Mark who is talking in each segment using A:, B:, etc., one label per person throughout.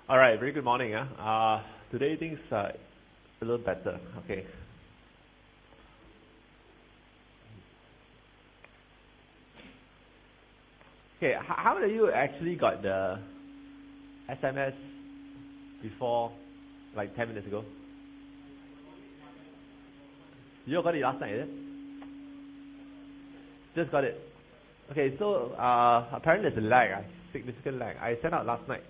A: All right, very good morning. Today things are a little better. Okay. Okay, how many of you actually got the SMS before, like 10 minutes ago? You all got it last night, is it? Just got it. Okay, so apparently there's a lag, significant lag. I sent out last night,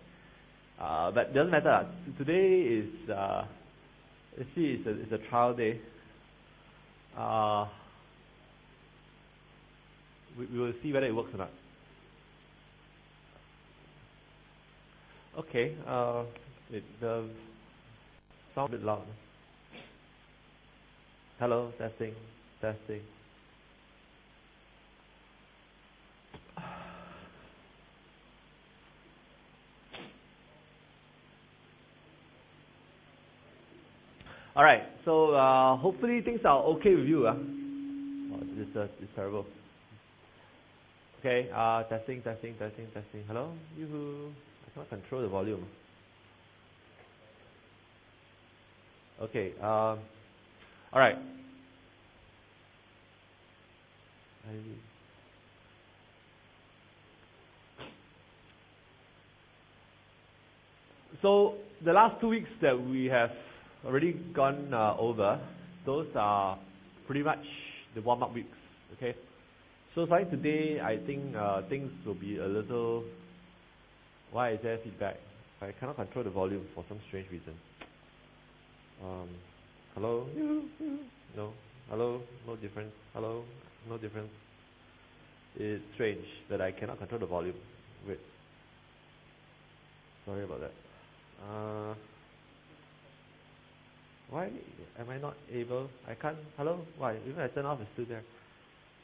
A: but it doesn't matter. Today is, let's see, it's a trial day. We will see whether it works or not. Okay, it does sound a bit loud. Hello, testing. All right, so hopefully things are okay with you. Oh, this is terrible. Okay, testing. Hello, yoo-hoo. I cannot control the volume. Okay, all right. So the last 2 weeks that we have already gone over, those are pretty much the warm-up weeks. Okay, so starting today, I think things will be a little. Why is there feedback? I cannot control the volume for some strange reason. Hello? No. Hello? No difference. Hello? No difference. It's strange that I cannot control the volume. Wait. Sorry about that. Why am I not able? I can't. Hello? Why? Even I turn off, it's still there.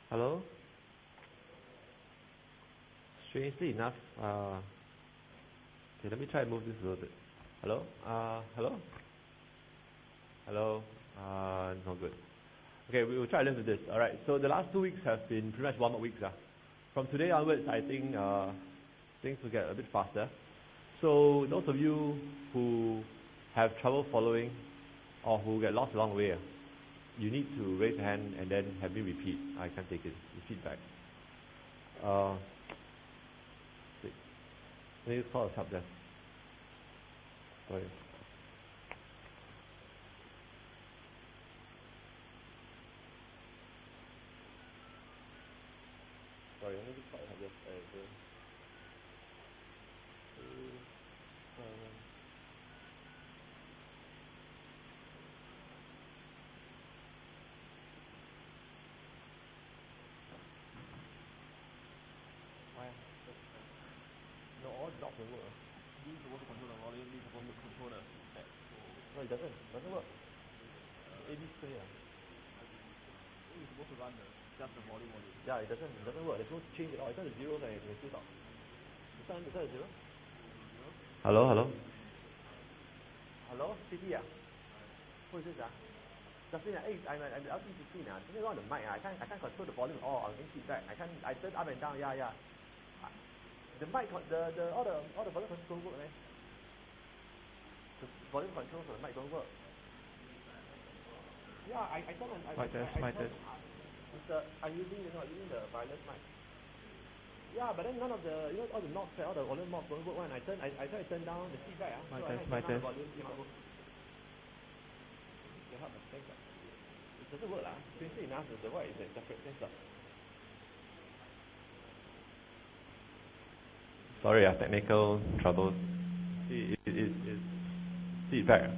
A: Hello? Strangely enough, okay, let me try and move this a little bit. Hello? Hello? Hello? No good. Okay, we will try to live with this. Alright, so the last 2 weeks have been pretty much warm-up weeks. From today onwards, I think things will get a bit faster. So those of you who have trouble following or who get lost along the way, you need to raise your hand and then have me repeat. I can't take it. The feedback. Let me call us up there. Sorry. Sorry, let me just call us up there. No, all dots don't work. These are supposed to control the volume, these are supposed to control the text. No, it doesn't work. A-B square. You're supposed to run just the volume. Yeah, it doesn't work. There's no change at all. It's not a zero and it can still talk. Is that a zero? Hello? Hello? CT Who is this Justin, I'm asking Justin something wrong with the mic. I can't control the volume at all. I'm getting feedback. I turn up and down, yeah. The mic, all the volume controls don't work, man. The volume controls for the mic don't work. Yeah, I thought mic test. I'm using the wireless mic. Yeah, but then none of the all the knobs, all the volume knobs don't work. When I try to turn down the feedback. Mic test. It doesn't work Strangely enough, the white is a separate sensor. Sorry, technical troubles. It's feedback.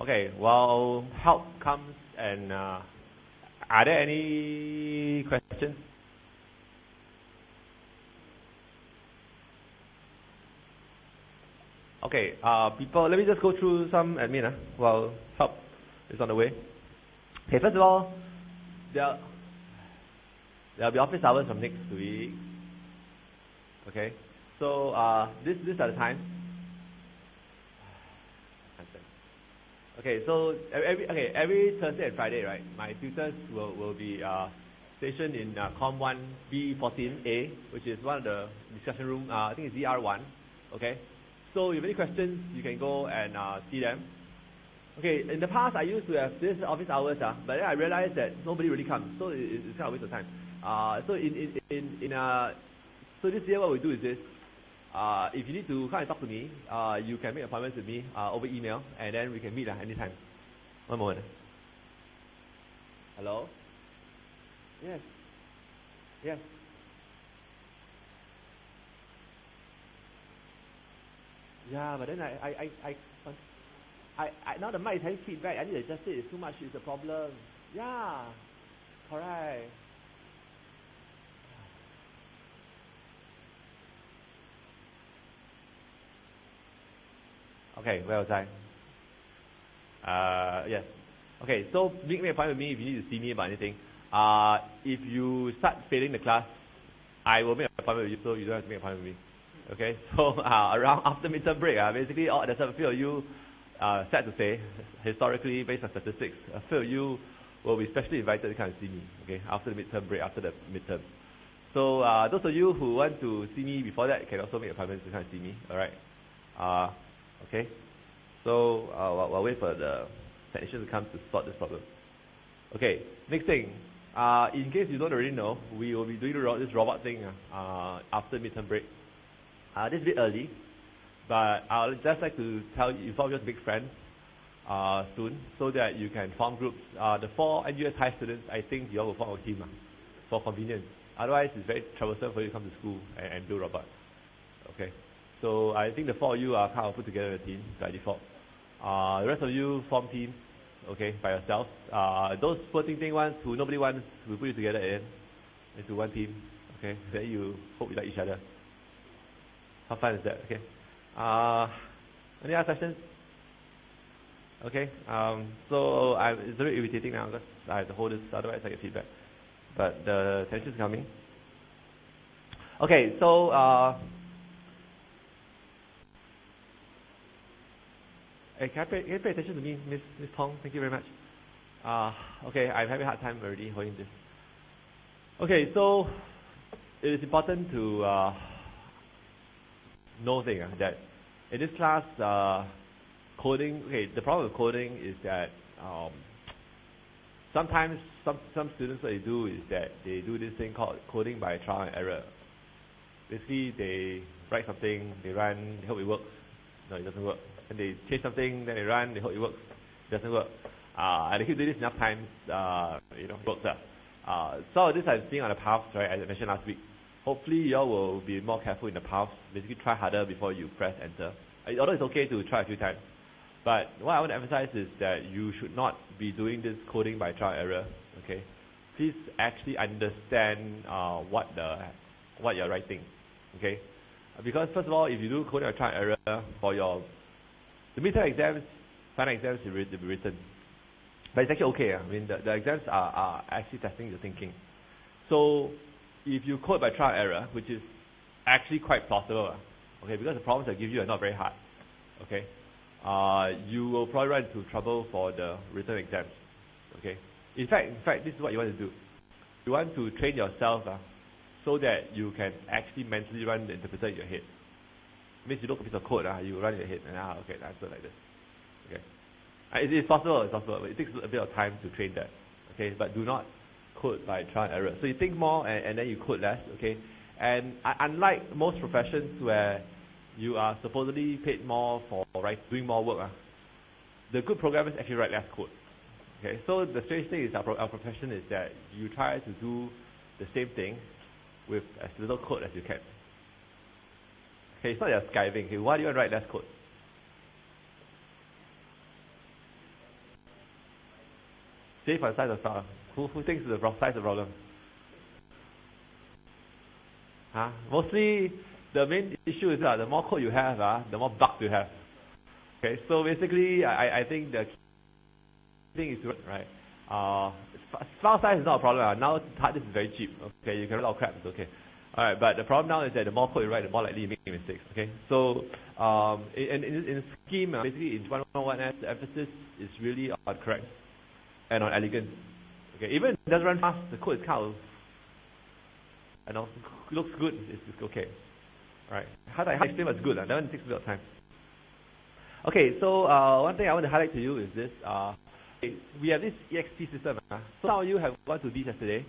A: Okay, while help comes and are there any questions? Okay, people, let me just go through some admin while help is on the way. Okay, first of all, there'll be office hours from next week. Okay, so these are the times. Okay, so every Thursday and Friday, right, my tutors will be stationed in Com 1 B14A, which is one of the discussion room. I think it's DR1. Okay, so if you have any questions, you can go and see them. Okay, in the past I used to have this office hours, but then I realized that nobody really comes, so it's kind of a waste of time. So this year what we do is this. If you need to come and talk to me, you can make appointments with me over email, and then we can meet anytime. One moment. Hello? Yes. Yes. Yeah, but then I now the mic is having feedback. I need to adjust it. It's too much. It's a problem. Yeah. Correct. Okay, where was I? Yes. Okay, so make an appointment with me if you need to see me about anything. If you start failing the class, I will make an appointment with you, so you don't have to make an appointment with me. Okay, so around after midterm break, basically there's a few of you, sad to say, historically based on statistics, a few of you will be specially invited to come and see me. Okay, after the midterm break, after the midterm. So those of you who want to see me before that can also make appointments to come and see me. All right. Okay, so I'll wait for the technician to come to sort this problem. Okay, next thing. In case you don't already know, we will be doing this robot thing after midterm break. This is a bit early, but I'll just like to tell you, inform your big friends soon, so that you can form groups. The 4 NUS high students, I think you all will form a team for convenience. Otherwise, it's very troublesome for you to come to school and do robot. Okay. So I think the 4 of you are kind of put together a team by default. The rest of you form teams, okay, by yourself. Those poor thing ones who nobody wants, we put you together into one team, okay. Then you hope you like each other. How fun is that? Okay. Any other questions? Okay. So it's very irritating now because I have to hold this, otherwise I get feedback. But the tension is coming. Okay. So. Hey, can you pay attention to me, Miss Tong? Thank you very much. Okay, I'm having a hard time already holding this. Okay, so it is important to know that in this class, coding. Okay, the problem with coding is that sometimes some students, what they do is that they do this thing called coding by trial and error. Basically, they write something, they run, they hope it works. No, it doesn't work. And they change something, then they run, they hope it works. It doesn't work. And they keep doing this enough times, it works. So this I'm seeing on the paths, right, as I mentioned last week. Hopefully you all will be more careful in the paths. Basically try harder before you press enter. Although it's okay to try a few times. But what I want to emphasize is that you should not be doing this coding by trial and error. Okay? Please actually understand what you're writing. Okay? Because first of all, if you do coding by trial and error for the midterm exams, final exams will be written. But it's actually okay. I mean, the exams are actually testing your thinking. So, if you code by trial and error, which is actually quite plausible, okay, because the problems I give you are not very hard, okay, you will probably run into trouble for the written exams, okay. In fact, this is what you want to do. You want to train yourself so that you can actually mentally run the interpreter in your head. It means you look at a piece of code, you run in your head, and okay, the answer like this. Okay. It's possible, but it takes a bit of time to train that. Okay, but do not code by trial and error. So you think more and then you code less, okay? And unlike most professions where you are supposedly paid more for doing more work, the good programmers actually write less code. Okay, so the strange thing is our profession is that you try to do the same thing with as little code as you can. Okay, it's not you're skiving. Okay, why do you want to write less code? Save on size of problem. Who thinks the size of the problem? Mostly the main issue is the more code you have, the more bugs you have. Okay, so basically I think the key thing is right. File size is not a problem. Now hard disk is very cheap. Okay, you can run a lot of crap, it's okay. Alright, but the problem now is that the more code you write, the more likely you make mistakes. Okay, so in the scheme, basically in 1101s, the emphasis is really on correct and on elegance. Okay, even if it doesn't run fast, the code is kind of, and also looks good. It's okay. Alright, how do I explain what's good? That one takes a bit of time. Okay, so one thing I want to highlight to you is this. We have this EXP system. So some of you have gone to these yesterday.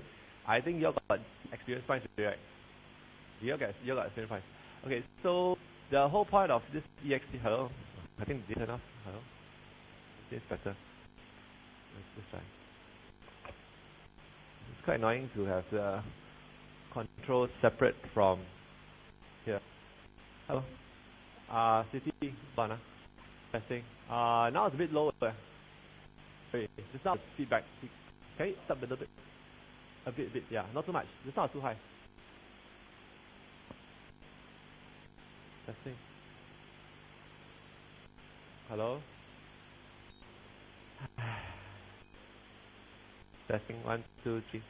A: I think you all got experience points today, right? You all got experience points. Okay, so the whole point of this EXP, hello? I think this is enough. Hello? This is better. Let's try. It's quite annoying to have the controls separate from here. Hello? City, Bana. Testing. Now it's a bit lower. Wait, just now feedback. Can you stop a little bit? A bit, yeah, not too much. Just not too high. Testing. Hello? Testing, 1, 2, 3.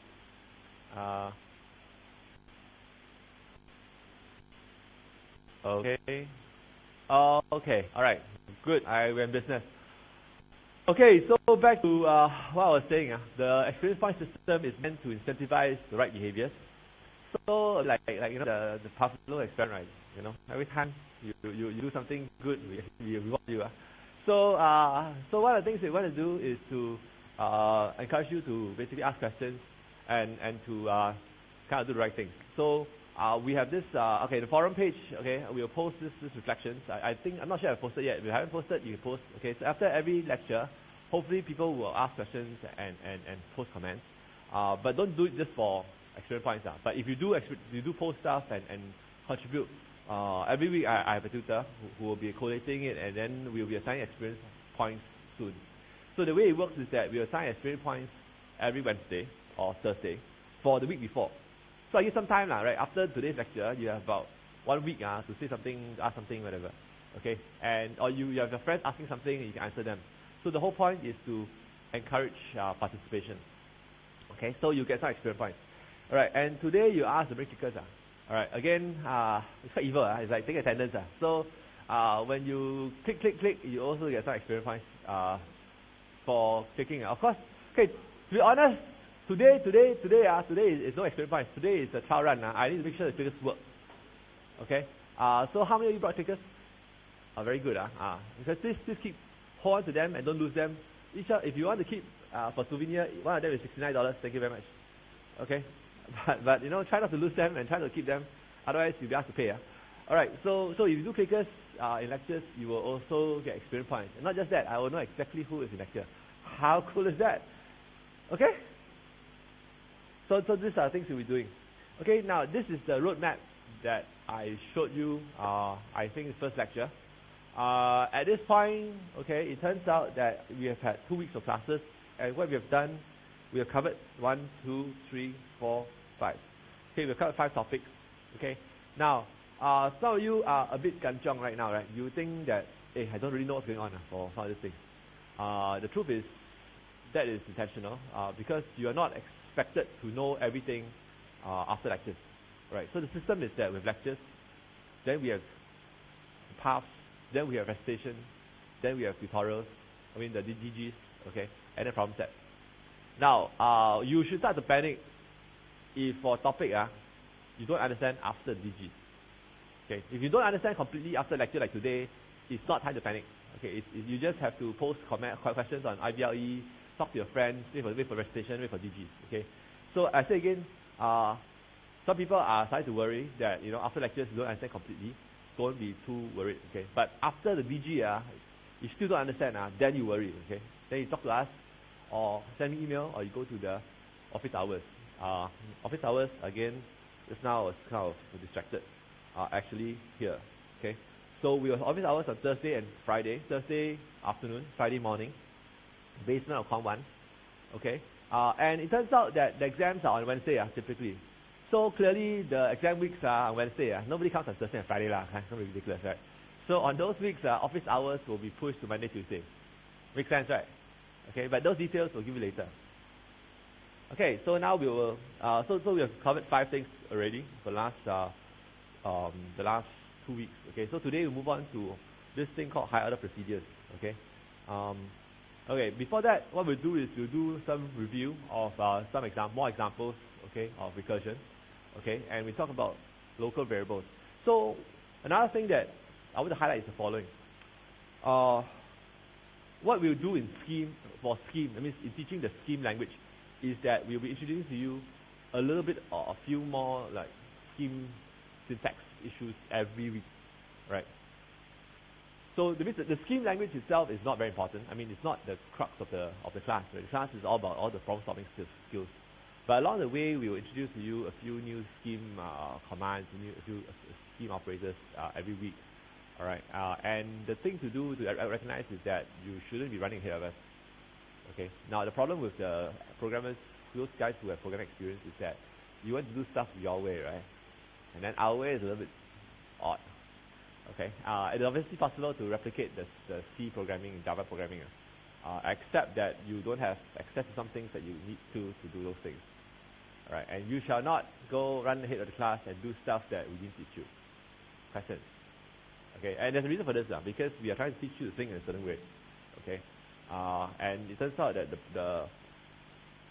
A: Okay. Okay, alright. Good, we're in business. Okay, so back to what I was saying. The experience point system is meant to incentivize the right behaviors. So like you know the Pavlov experiment, right? You know, every time you do something good, we reward you. So one of the things we want to do is to encourage you to basically ask questions and to kind of do the right thing. So we have this okay, the forum page. Okay, we'll post this reflections. I think I'm not sure I've posted yet. If you haven't posted, you can post. Okay, so after every lecture, hopefully people will ask questions and post comments. But don't do it just for experience points. But if you do post stuff and contribute, every week I have a tutor who will be collating it, and then we'll be assigning experience points soon. So the way it works is that we assign experience points every Wednesday or Thursday for the week before. So I give some time, right? After today's lecture, you have about 1 week to say something, ask something, whatever. Okay? Or you have your friends asking something and you can answer them. So the whole point is to encourage participation. Okay, so you get some experience points. Alright, and today you ask the break kickers. Alright, again, it's quite evil. It's like take attendance. So when you click, you also get some experience points for clicking. Of course, okay, to be honest, today is no experience points. Today is a trial run. I need to make sure the clickers work. Okay, so how many of you brought clickers? Very good. Because please keep hold on to them and don't lose them. If you want to keep for souvenir, one of them is $69. Thank you very much. Okay, but you know, try not to lose them and try to keep them. Otherwise, you'll be asked to pay. All right. So if you do clickers in lectures, you will also get experience points. And not just that, I will know exactly who is in lecture. How cool is that? Okay. So these are things we'll be doing. Okay. Now this is the roadmap that I showed you. I think the first lecture. At this point, okay, it turns out that we have had 2 weeks of classes, and what we have done, we have covered 1, 2, 3, 4, 5. Okay, we have covered 5 topics. Okay, now some of you are a bit ganchong right now, right? You think that, hey, I don't really know what's going on for some of these things. The truth is, that is intentional because you are not expected to know everything after lectures, right? So the system is that with lectures, then we have paths. Then we have recitation, then we have tutorials, the DGs, okay, and then problem set. Now, you should start to panic if for a topic you don't understand after the DGs. Okay, if you don't understand completely after lecture like today, it's not time to panic. Okay, you just have to post questions on IBLE, talk to your friends, wait for recitation, wait for DGs. Okay, so I say again, some people are starting to worry that after lectures you don't understand completely. Don't be too worried, okay? But after the DG, you still don't understand, then you worry, okay? Then you talk to us, or send me email, or you go to the office hours. Office hours, again, just now I was kind of distracted. Actually, here, okay? So we have office hours on Thursday and Friday. Thursday afternoon, Friday morning, basement of Com 1, okay? And it turns out that the exams are on Wednesday, typically. So clearly the exam weeks are on Wednesday. Nobody comes on Thursday and Friday. It's not ridiculous, right? So on those weeks, office hours will be pushed to Monday, Tuesday. Makes sense, right? Okay, but those details we'll give you later. Okay, so now we will, so we have covered 5 things already for the last 2 weeks. Okay, so today we move on to this thing called higher order procedures. Okay, okay. Before that, what we'll do is we'll do some review of more examples. Okay, of recursion. Okay, and we talk about local variables. So another thing that I want to highlight is the following. What we'll do in scheme, that means in teaching the scheme language, is that we'll be introducing to you a little bit or a few more like scheme syntax issues every week, right? So the scheme language itself is not very important. I mean, it's not the crux of the class. Right? The class is all about all the problem-solving skills. But along the way, we will introduce to you a few new scheme commands, a few scheme operators every week. All right, and the thing to do to recognize is that you shouldn't be running ahead of us. Okay. Now the problem with the programmers, those guys who have programming experience, is that you want to do stuff your way, right? And then our way is a little bit odd. Okay. It's obviously possible to replicate the C programming, Java programming, except that you don't have access to some things that you need to do those things. All right. And you shall not go run ahead of the class and do stuff that we didn't teach you. Questions? Okay, and there's a reason for this, because we are trying to teach you to think in a certain way. Okay, and it turns out that the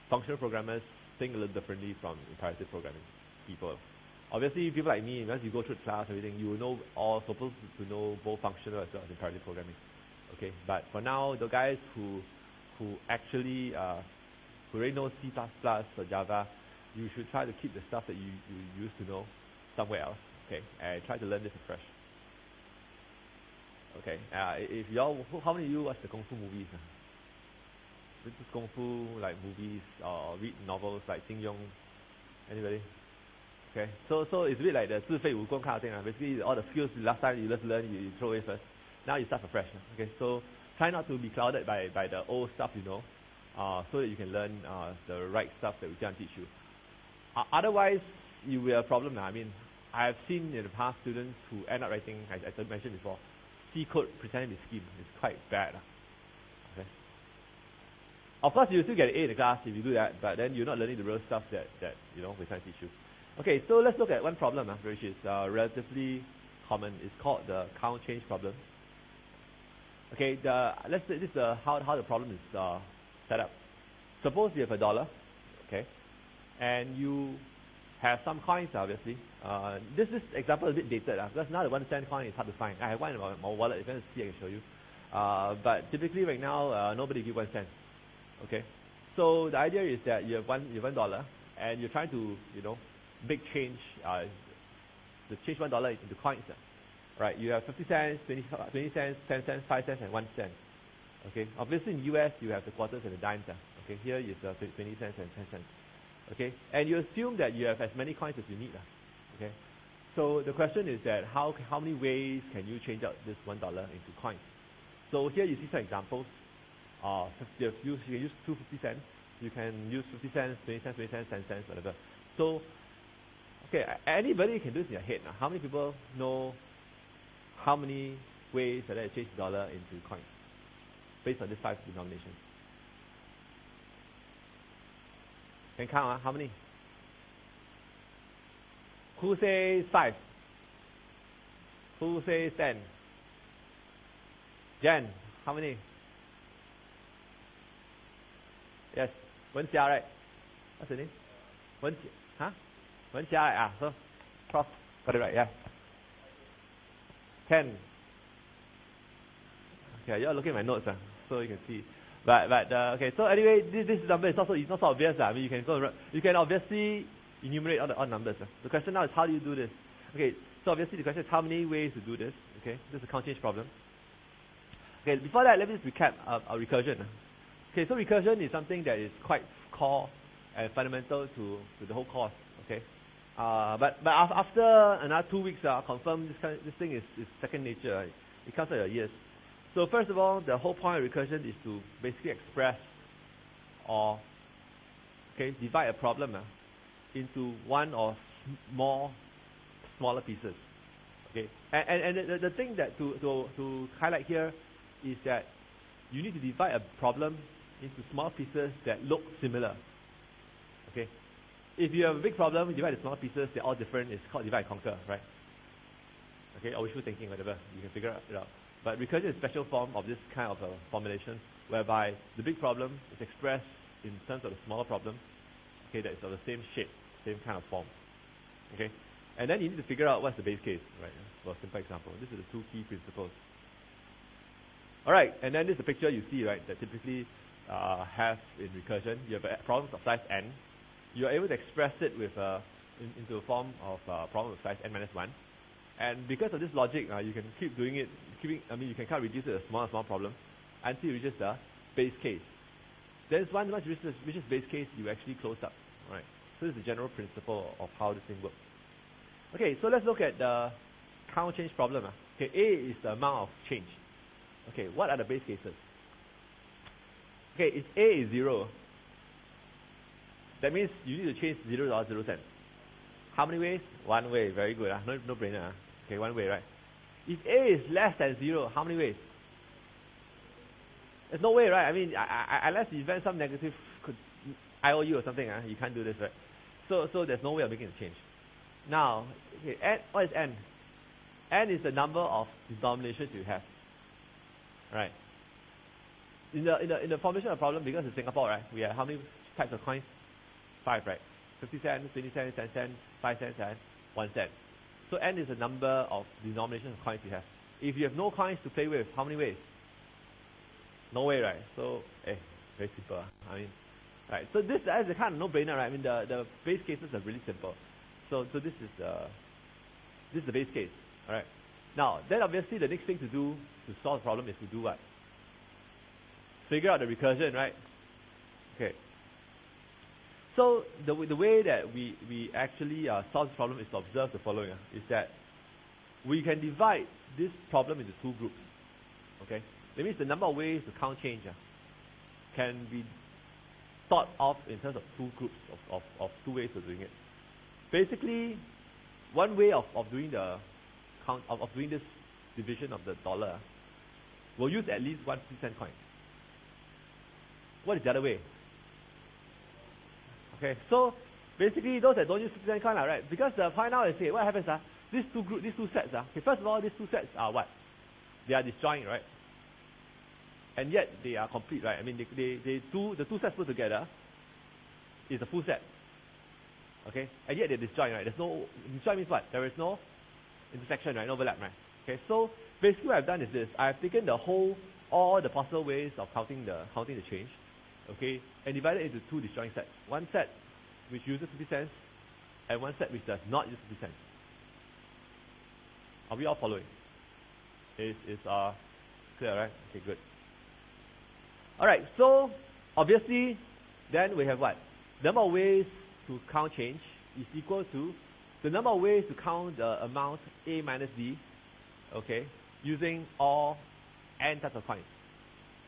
A: functional programmers think a little differently from imperative programming people. Obviously, people like me, once you go through the class and everything, you will know all supposed to know both functional as well as imperative programming. Okay, but for now, the guys who actually who already know C++ or Java, you should try to keep the stuff that you used to know somewhere else. Okay, and try to learn this afresh. Okay, if y'all, how many of you watch the Kung Fu movies? This is Kung Fu like movies or read novels like Jin Yong? Anybody? Okay, so it's a bit like the 自废武功 kind of thing. Basically, all the skills last time you just learn, you throw away first. Now you start afresh. Okay, so try not to be clouded by the old stuff you know, so that you can learn the right stuff that we can teach you. Otherwise, you will have a problem. I mean, I have seen in the past students who end up writing, as I mentioned before, C code pretending to be scheme. It's quite bad. Okay. Of course, you still get an A in the class if you do that, but then you're not learning the real stuff that you know we're trying to teach you. Okay, so let's look at one problem, which is relatively common. It's called the count change problem. Okay, let's say this is how the problem is set up. Suppose you have $1, okay, and you have some coins, obviously. This example is a bit dated, because now the 1 cent coin is hard to find. I have one in my wallet. If you want to see, I can show you. But typically right now, nobody gives 1 cent. Okay, so the idea is that you have $1, and you're trying to make change, to change $1 into coins. Right? You have 50 cents, 20 cents, 10 cents, 5 cents, and 1 cent. Okay. Obviously in the US you have the quarters and the dimes. Okay. Here is 20 cents and 10 cents. Okay, and you assume that you have as many coins as you need. Okay, so the question is that how many ways can you change out this $1 into coins? So here you see some examples. You can use 2 50 cents. You can use 50 cents, 20 cents, 20 cents, 10 cents, whatever. So, okay, anybody can do this in your head. Now, how many people know how many ways that they change $1 into coins based on these 5 denominations? Can count, how many? Who says 5? Who says 10? Jen, how many? Yes, Wen Xia, right? What's the name? Wen Xia, right? So, Prof, got it right, yeah. 10. Okay, you're looking at my notes, so you can see. But okay. So anyway, this number is not so obvious. I mean, you can obviously enumerate all the odd numbers. The question now is how do you do this? Okay. So obviously the question is how many ways to do this. Okay. This is a count change problem. Okay. Before that, let me just recap our recursion. Okay. So recursion is something that is quite core and fundamental to the whole course. Okay. But after another 2 weeks, confirm this thing is second nature. Right? It comes out your ears. So first of all, the whole point of recursion is to basically express or divide a problem into one or more smaller pieces. Okay, and the thing that to highlight here is that you need to divide a problem into small pieces that look similar. Okay, if you have a big problem, you divide into smaller pieces, they're all different, it's called divide and conquer, right? Okay, or wishful thinking, whatever, you can figure it out. But recursion is a special form of this kind of a formulation, whereby the big problem is expressed in terms of the smaller problem, okay, that is of the same shape, same kind of form. Okay? And then you need to figure out what's the base case, right? For a simple example. This is the two key principles. Alright, and then this is a picture you see, right, that typically have in recursion. You have a problem of size n. You are able to express it with into a form of problem of size n minus 1. And because of this logic, you can keep doing it, you can kind of reduce it to a small problem until you reach the base case. Then once you reach base case, you actually close up. Right? So this is the general principle of how this thing works. Okay, so let's look at the count change problem. Okay, A is the amount of change. Okay, what are the base cases? Okay, if A is 0, that means you need to change $0.0. How many ways? One way. Very good. No brainer. Okay, one way, right? If A is less than 0, how many ways? There's no way, right? I mean, unless you invent some negative IOU or something, you can't do this, right? So there's no way of making a change. Now, okay, what is n? N is the number of denominations you have, right? In the formulation of the problem, because in Singapore, right, we have how many types of coins? 5, right? 50 cents, 20 cents, 10 cents, 5 cents, and 1 cent. So n is the number of denominations of coins you have. If you have no coins to play with, how many ways? No way, right? So, very simple. I mean, right. So this is a kind of no-brainer, right? I mean, the base cases are really simple. So this is the base case, all right? Now, then obviously the next thing to do to solve the problem is to do what? Figure out the recursion, right? Okay. So the way that we actually solve this problem is to observe the following, is that we can divide this problem into two groups, okay? That means the number of ways to count change can be thought of in terms of two groups of two ways of doing it. Basically, one way of doing the count of doing this division of the dollar will use at least 1 50-cent coin. What is the other way? Okay, so basically those that don't use 50-cent coin, right? Because the point now is, hey, what happens? These two sets. Okay, first of all, these two sets are what? They are disjoint, right? And yet they are complete, right? I mean, the two sets put together is a full set. Okay, and yet they're disjoint, right? Disjoint means what? There is no intersection, right? No overlap, right? Okay, so basically what I've done is this: I've taken all the possible ways of counting the change, okay, and divided it into two disjoint sets. One set which uses 50 cents, and one set which does not use 50 cents. Are we all following? Is clear, right? Okay, good. Alright, so obviously then we have what? The number of ways to count change is equal to the number of ways to count the amount A minus D, okay, using all n types of coins.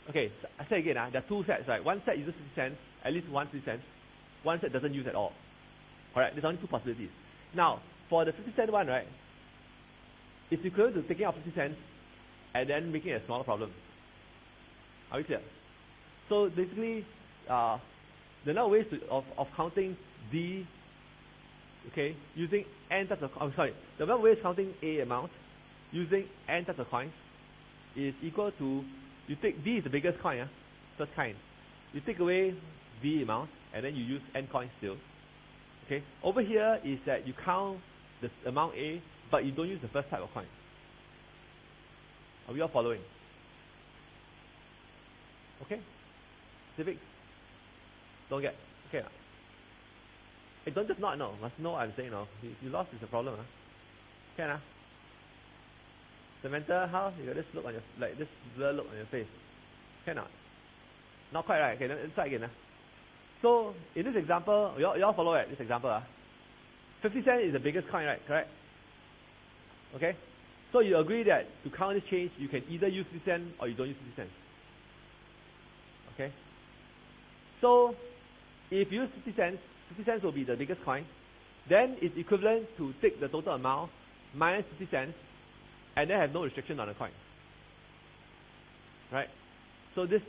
A: Okay, so I say again, there are two sets, right? One set uses 50 cents, at least 1 50 cents. One set doesn't use at all. Alright, there's only two possibilities. Now, for the 50 cent one, right, it's equivalent to taking out 50 cents and then making it a smaller problem. Are we clear? So basically, the number of ways of counting D, okay, using n types of, the number of ways counting A amount using n types of coins is equal to, you take D is the biggest coin, first kind. You take away V amount and then you use n coins still. Okay, over here is that you count the amount A, but you don't use the first type of coin. Are we all following? Okay? Civics? Don't get? Okay. Hey, don't just not know. Must know what I'm saying now. If you lost, it's a problem. Can Samantha, how? You got this look on your, like this blur look on your face. Cannot? Not quite right. Okay, then let's try again. So, in this example, you all follow this example. 50 cents is the biggest coin, right? Correct? Okay? So you agree that to count this change, you can either use 50 cents or you don't use 50 cents. Okay? So, if you use 50 cents will be the biggest coin. Then it's equivalent to take the total amount minus 50 cents and then have no restriction on the coin. Right? So this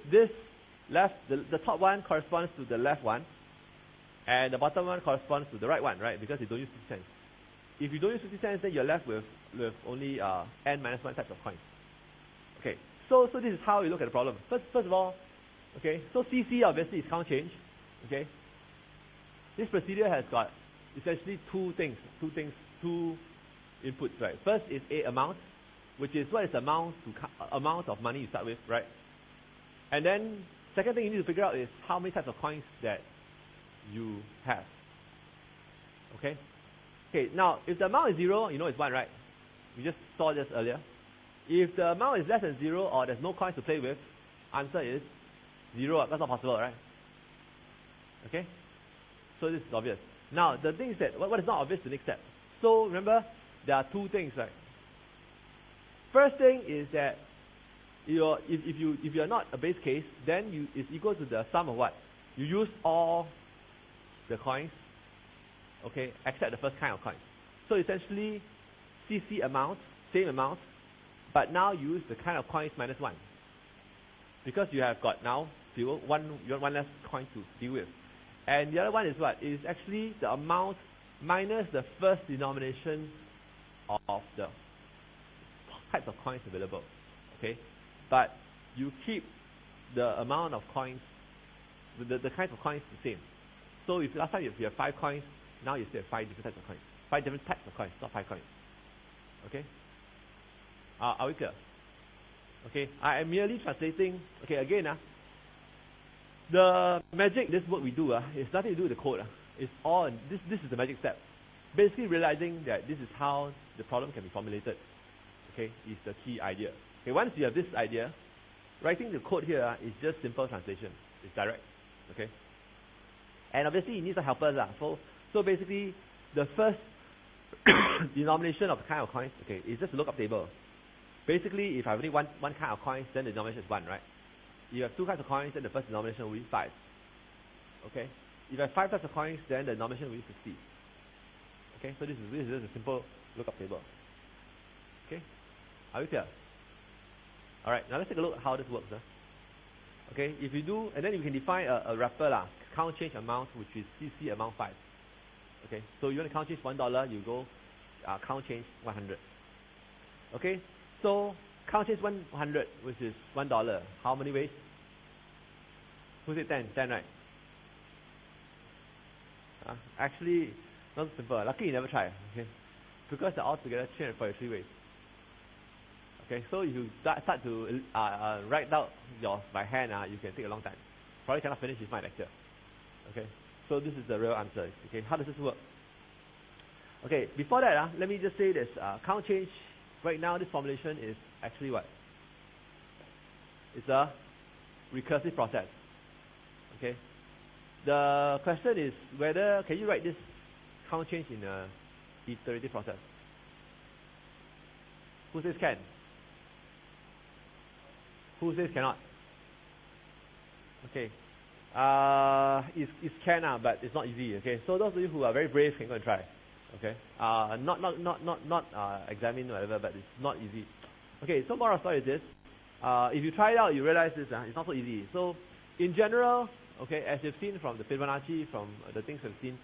A: left, the top one corresponds to the left one. And the bottom one corresponds to the right one, right? Because you don't use 50 cents. If you don't use 50 cents, then you're left with only n minus 1 types of coins. Okay, so this is how you look at the problem. First of all, okay, so CC obviously is count change. Okay, this procedure has got essentially two inputs, right? First is a amount, which is what is the amount of money you start with, right? And then second thing you need to figure out is how many types of coins that you have. Okay? Okay, now if the amount is 0, you know it's 1, right? We just saw this earlier. If the amount is less than 0 or there's no coins to play with, answer is 0. That's not possible, right? Okay? So this is obvious. Now the thing is that what is not obvious is the next step. So remember, there are two things, right? First thing is that if you're not a base case, then it's equal to the sum of what? You use all the coins, okay, except the first kind of coin. So essentially, CC amount, same amount, but now you use the kind of coins minus 1. Because you have got now one less coin to deal with. And the other one is what? Is actually the amount minus the first denomination of the types of coins available. Okay? But you keep the amount of coins, the kinds of coins the same. So if last time if you have 5 coins, now you still have 5 different types of coins. 5 different types of coins, not 5 coins. Okay? Are we clear? Okay, I am merely translating. Okay, again, the magic, this work we do, is nothing to do with the code. It's all, this is the magic step. Basically realizing that this is how the problem can be formulated. Okay, is the key idea. Okay, once you have this idea, writing the code here is just simple translation. It's direct. Okay, and obviously you need some helpers. So basically, the first denomination of the kind of coins, okay, is just a lookup table. Basically, if I have only one kind of coins, then the denomination is 1, right? If you have 2 kinds of coins, then the first denomination will be 5. Okay? If you have 5 types of coins, then the denomination will be 50. Okay? So this is just a simple lookup table. Okay? Are we clear? Alright, now let's take a look at how this works. Okay, if you do, and then you can define a wrapper, count change amount, which is CC amount 5. Okay, so you want to count change $1, you go count change 100. Okay, so count change 100, which is $1. How many ways? Who said 10? 10, right? Actually, not so simple. Lucky you never try. Okay, because they're all together 343 ways. Okay, so if you start to write out yours by hand, you can take a long time. Probably cannot finish with my lecture. Okay, so this is the real answer. Okay, how does this work? Okay, before that, let me just say this. Count change, right now this formulation is actually what? It's a recursive process. Okay, the question is whether, can you write this count change in a iterative process? Who says can? Who says cannot? Okay. It's can, but it's not easy. Okay. So those of you who are very brave can go and try. Okay. Not examine whatever, but it's not easy. Okay. So moral story is this. If you try it out, you realize this. It's not so easy. So in general, okay, as you've seen from the Fibonacci, from the things we've seen,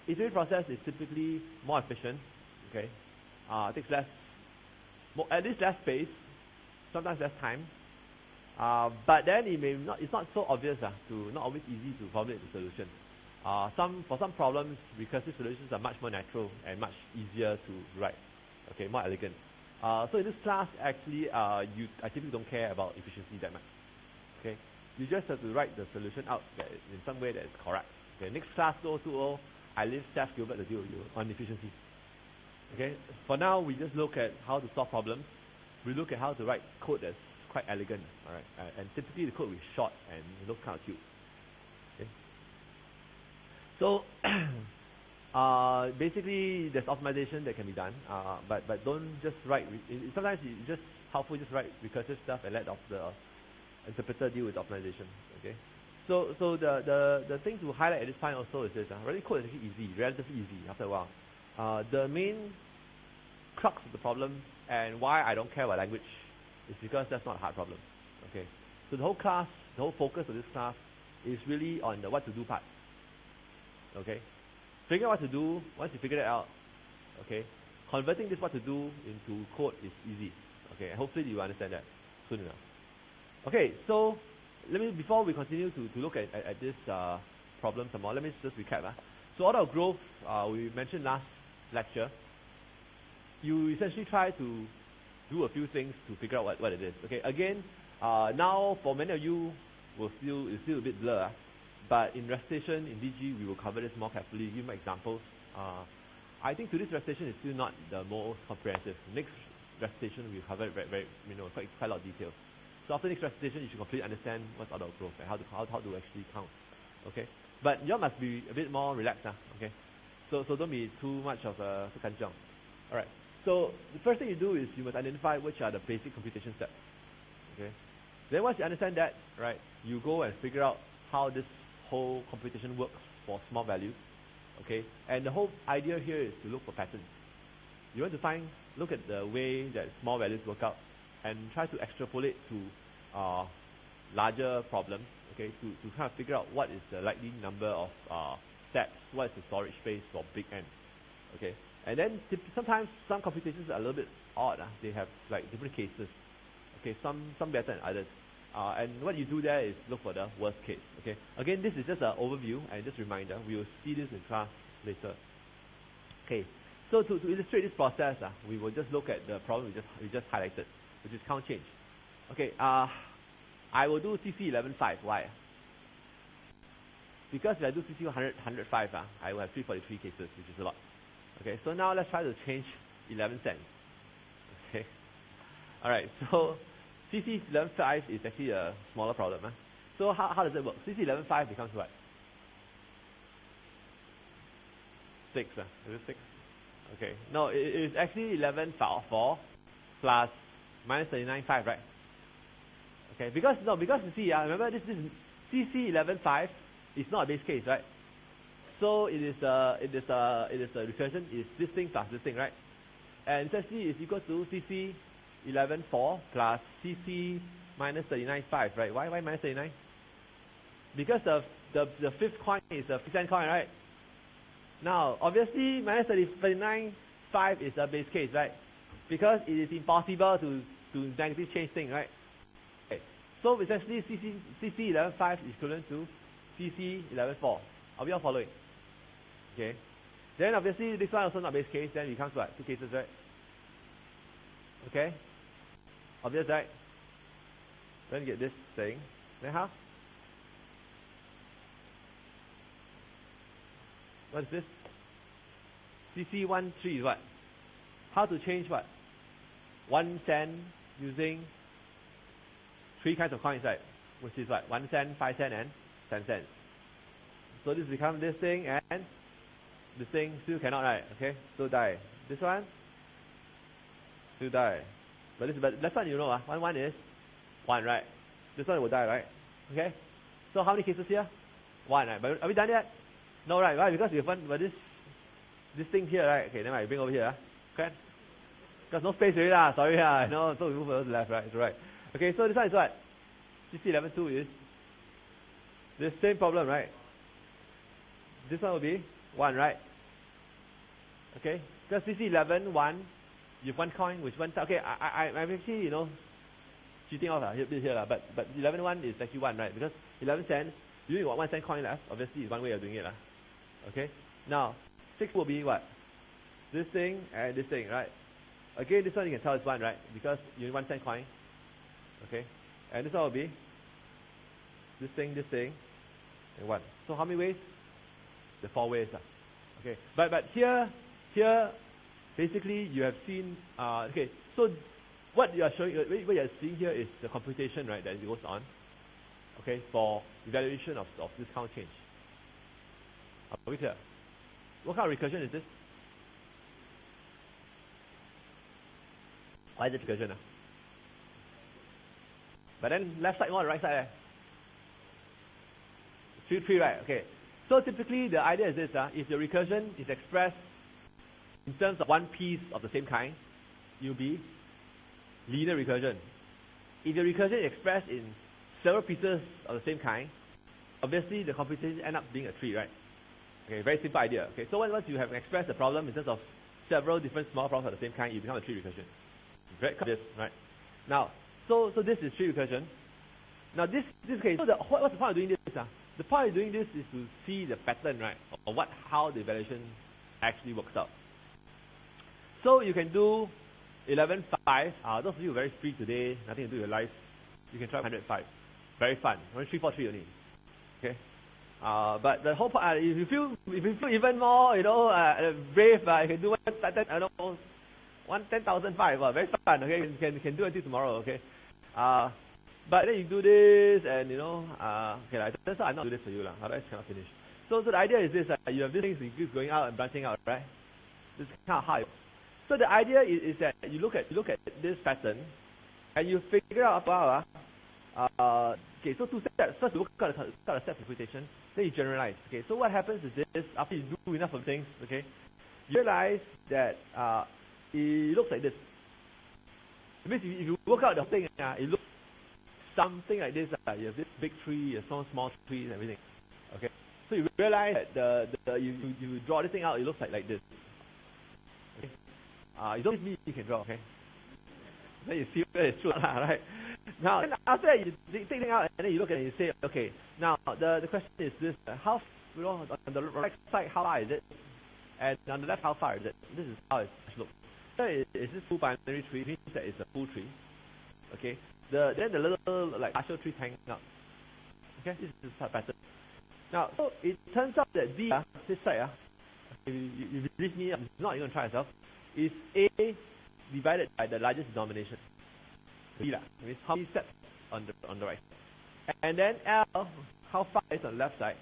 A: iterative process is typically more efficient. Okay. It takes at least less space, sometimes less time. But then it's not so obvious not always easy to formulate the solution. For some problems, recursive solutions are much more natural and much easier to write. Okay, more elegant. So in this class, actually, I typically don't care about efficiency that much. Okay, you just have to write the solution out in some way that is correct. Okay, next class 2020, I leave Steph Gilbert to deal with you on efficiency. Okay, for now we just look at how to solve problems. We look at how to write code that's quite elegant, all right, and typically the code will be short and look kind of cute. Okay. So basically, there's optimization that can be done, but don't just write. Sometimes it's just helpful just write recursive stuff and let the interpreter deal with optimization. Okay. So the thing to highlight at this point also is this: writing code is actually easy, relatively easy after a while. The main crux of the problem and why I don't care about language is because that's not a hard problem. Okay. So the whole focus of this class is really on the what to do part. Okay? Figuring out what to do, once you figure it out, okay, converting this what to do into code is easy. Okay, and hopefully you understand that soon enough. Okay, so before we continue to look at this problem some more, let me just recap. So order of growth, we mentioned last lecture. You essentially try to do a few things to figure out what it is. Okay, again, now for many of you, it's still a bit blur. But in recitation, in DG, we will cover this more carefully, give more examples. I think today's recitation is still not the most comprehensive. Next recitation, we'll cover it very quite a lot of details. So after next recitation, you should completely understand what's order of growth and how to actually count. Okay? But you must be a bit more relaxed. Okay? So don't be too much of a kanjiang. Alright. So the first thing you do is you must identify which are the basic computation steps. Okay? Then once you understand that, right, you go and figure out how this whole computation works for small values. Okay? And the whole idea here is to look for patterns. You want to look at the way that small values work out and try to extrapolate to larger problems, okay, to kind of figure out what is the likely number of steps, what is the storage space for big N. Okay? And then sometimes some computations are a little bit odd. They have like different cases. Okay, some better than others. And what you do there is look for the worst case. Okay. Again, this is just an overview and just a reminder. We will see this in class later. Okay. So to illustrate this process, we will just look at the problem we just highlighted, which is count change. Okay. I will do CC1105. Why? Because if I do CC105, I will have 343 cases, which is a lot. Okay. So now let's try to change 11 cents. Okay. All right. So CC1105 is actually a smaller problem. So how does it work? CC1105 becomes what? 6. Is it 6? Okay. No, it's actually 11.4 plus minus 39.5, right? Okay. Because you see, remember this CC11.5 is not a base case, right? So it is a recursion. Is this thing plus this thing, right? And essentially it's equal to CC11.4 plus CC minus 39.5, right? Why minus 39? Because the fifth coin is a 50-cent coin, right? Now, obviously, minus 39.5 is a base case, right? Because it is impossible to negative change thing, right? Okay. So essentially, CC11.5 is equivalent to CC11.4. Are we all following? Okay. Then obviously, this one also not base case. Then it becomes what? 2 cases, right? Okay. Obvious, right? Then you get this thing. Then how? What is this? CC13 is what? How to change what? 1 cent using 3 kinds of coins, right? Which is what? 1 cent, 5 cent, and 10 cents. So this becomes this thing, and this thing still cannot, right? Okay, so die. This one still die. But this one you know, 1 is 1, right? This one will die, right? Okay. So how many cases here? 1, right? But are we done yet? No, right? Why? Because we have one, but this thing here, right? Okay, then I bring over here. Okay. Because no space already, sorry, no. So we move over to the left, right? It's right. Okay, so this one is what? CC11.2 is the same problem, right? This one will be 1, right? Okay. Because CC11.1, you have 1 coin with 1. Okay, I'm actually cheating off a bit here, but 11.1 is actually 1, right? Because 11 cents, you only got 1 cent coin left. Obviously, it's one way of doing it, okay. Now 6 will be what? This thing and this thing, right? Again, this one you can tell is 1, right? Because you need 1 cent coin, okay. And this one will be this thing, and 1. So how many ways? The 4 ways, okay. But here, basically you have seen. Okay, so what you are seeing here is the computation, right? That goes on. Okay, for evaluation of this count change. Are we clear? What kind of recursion is this? Why is it recursion? But then left side more, right side 3, right? Okay. So typically the idea is this: if the recursion is expressed in terms of one piece of the same kind, it will be linear recursion. If the recursion is expressed in several pieces of the same kind, obviously the computation end up being a tree, right? Okay, very simple idea. Okay, so once you have expressed the problem in terms of several different small problems of the same kind, you become a tree recursion. Very this, right? Now, so this is tree recursion. Now this case, so what's the point of doing this? The point of doing this is to see the pattern, right, or how the evaluation actually works out. So you can do 11.5. Those of you who are very free today, nothing to do with your life, you can try 105. Very fun. Only 343 only. Okay. But the whole part, if you feel even more, brave, you can do 10,005. Very fun. Okay, you can do until tomorrow. Okay. But then you do this, and okay, that's why I'm not doing this for you, otherwise I cannot finish. So the idea is this: you have these things that keep going out and branching out, right? This is kind of high. So the idea is that you look at this pattern, and you figure out okay, so two steps. First, you work out a step interpretation, then you generalize. Okay, so what happens is this: after you do enough of things, okay, you realize that it looks like this. It means if you work out the thing, it looks something like this. You have this big tree, small trees, and everything. Okay, so you realize that you draw this thing out, it looks like this. Okay, you don't need me, you can draw. Okay, then you see whether it's true, right? Now, after that, you take it out, and then you look at it and you say, okay, now the question is this: how, on the right side, how far is it? And on the left, how far is it? This is how it looks. So is this full binary tree? It means that it's a full tree. Okay. Then the little partial trees hanging out. Okay, this is the pattern. Now, so it turns out that this side, if you believe me, I'm not even going to try myself, is A divided by the largest denomination. B, means how many steps on the right. And then L, how far is on the left side,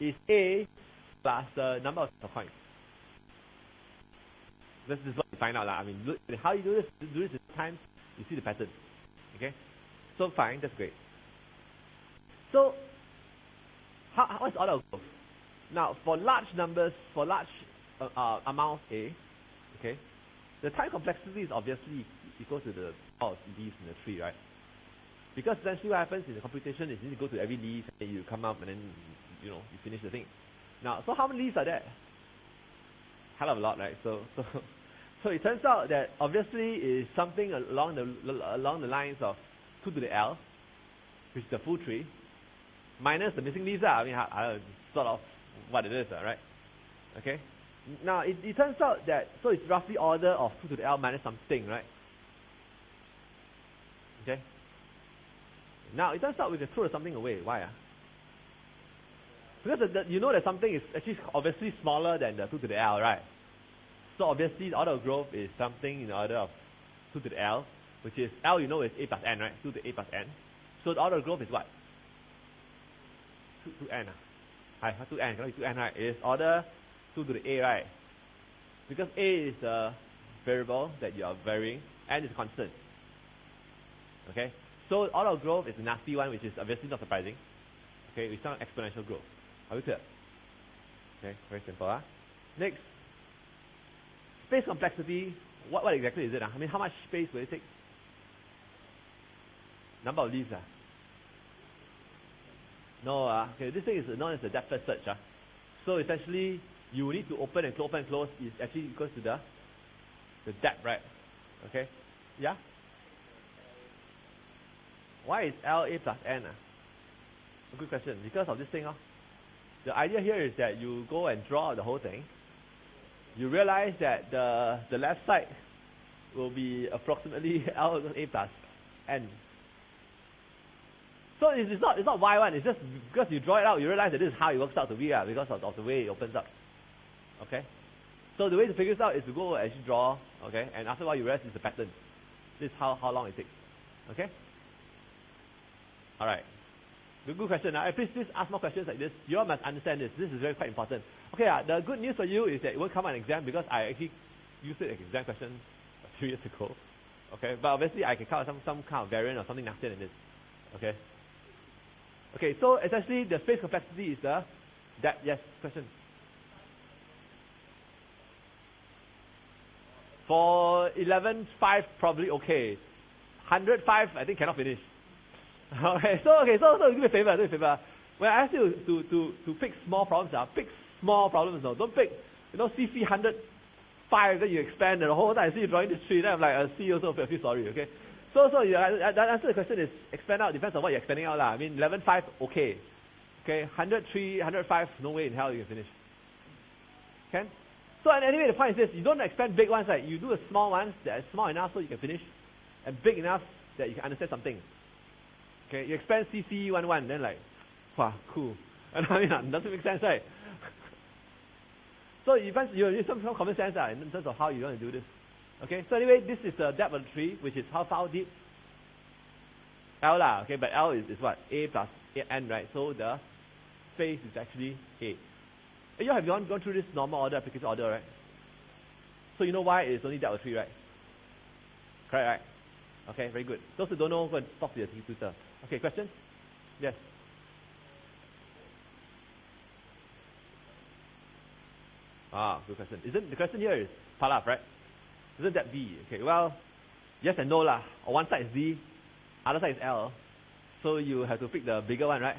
A: is A plus the number of coins. This is what you find out. I mean, look, how you do this in times, you see the pattern. Okay? So fine, that's great. So, what's the order of growth? Now, for large numbers, for large amounts A, okay, the time complexity is obviously equal to the power of leaves in the tree, right? Because essentially what happens in the computation is you need to go to every leaf and you come up and then you finish the thing. Now, so how many leaves are there? Hell of a lot, right? So it turns out that obviously is something along the lines of 2 to the L, which is the full tree, minus the missing leaves. I mean, sort of what it is, right? Okay. Now it turns out that so it's roughly order of 2 to the L minus something, right? Okay. Now it turns out we can throw something away. Why? Because you know that something is actually obviously smaller than the 2 to the L, right? So obviously the order of growth is something in the order of 2 to the L, which is L, is A plus N, right? 2 to A plus N. So the order of growth is what? 2n. Hi, 2n, cannot be 2n, right? It is order 2 to the A, right? Because A is the variable that you are varying, N is constant. Okay? So order of growth is a nasty one, which is obviously not surprising. Okay, we sound exponential growth. Are we clear? Okay, very simple. Next, space complexity. What exactly is it? I mean, how much space will it take? Number of leaves. No, okay, this thing is known as the depth first search. So essentially, you need to open and close is actually equals to the depth, right? Okay, yeah? Why is L A plus N? A good question. Because of this thing. The idea here is that you go and draw the whole thing. You realize that the left side will be approximately L A plus N. So it's not Y1, it's just because you draw it out, you realize that this is how it works out to be, because of the way it opens up. Okay? So the way to figure this out is to go and actually draw, okay, and after a while you realize it's a pattern. This is how long it takes. Okay? Alright. Good question. Now, please ask more questions like this. You all must understand this. This is very quite important. Okay, the good news for you is that it won't come on an exam because I actually used it as an exam question a few years ago. Okay, but obviously I can come up with some kind of variant or something nastier than this. Okay. Okay, so essentially the space complexity is yes, question. For 11.5 probably okay. 105 I think cannot finish. Okay, so do me a favor. When I ask you to pick small problems, pick small problems, no. Don't pick, CC 105, then you expand the whole time. I see you drawing this tree, then I'm like, C also feel sorry, okay? So the answer to the question is expand out, depends on what you're expanding out. I mean, 11.5, okay. Okay, 103, 105, no way in hell you can finish. Can? So anyway, the point is this, you don't expand big ones, right? You do a small ones that are small enough so you can finish, and big enough that you can understand something. Okay, you expand cs11, then like, wow, cool. And I mean, it doesn't make sense, right? So you use some common sense in terms of how you want to do this. Okay, so anyway, this is the depth of the tree, which is how far deep? L lah, okay, but L is what? A plus N, right? So the space is actually A. You have gone through this normal order, application order, right? So you know why it's only depth of tree, right? Correct, right? Okay, very good. Those who don't know, go and talk to your tutor. Okay, questions? Yes. Good question. The question here is Palaf, right? Isn't that V? Okay, well, yes and no lah. On one side is D, other side is L. So you have to pick the bigger one, right?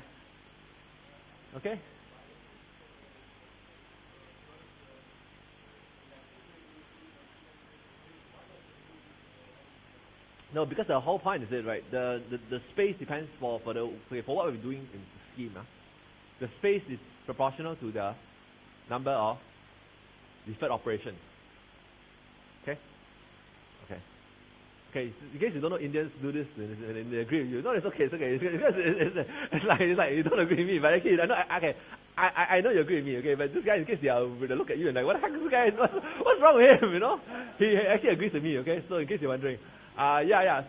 A: Okay? No, because the whole point is it, right? The space depends for what we're doing in the scheme. The space is proportional to the number of deferred operations. Okay? Okay. Okay, in case you don't know, Indians do this and they agree with you. No, it's okay, it's like you don't agree with me, but actually I know you agree with me, okay, but this guy, in case they look at you and like, what the heck is this guy, what's wrong with him, He actually agrees with me, okay, so in case you're wondering.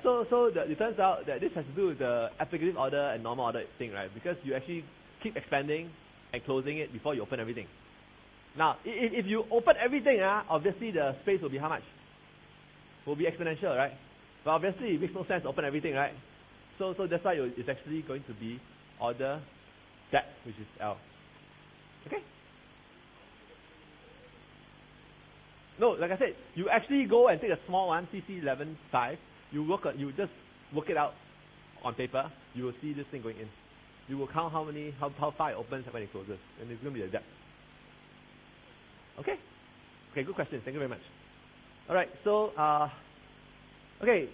A: So it turns out that this has to do with the applicative order and normal order thing, right? Because you actually keep expanding and closing it before you open everything. Now, if you open everything, obviously the space will be how much? Will be exponential, right? But obviously it makes no sense to open everything, right? So that's why it's actually going to be order depth, which is L. Okay? No, like I said, you actually go and take a small one, CC11.5. You just work it out on paper. You will see this thing going in. You will count how far it opens and when it closes, and it's going to be the depth. Okay? Okay, good question. Thank you very much. All right, so okay,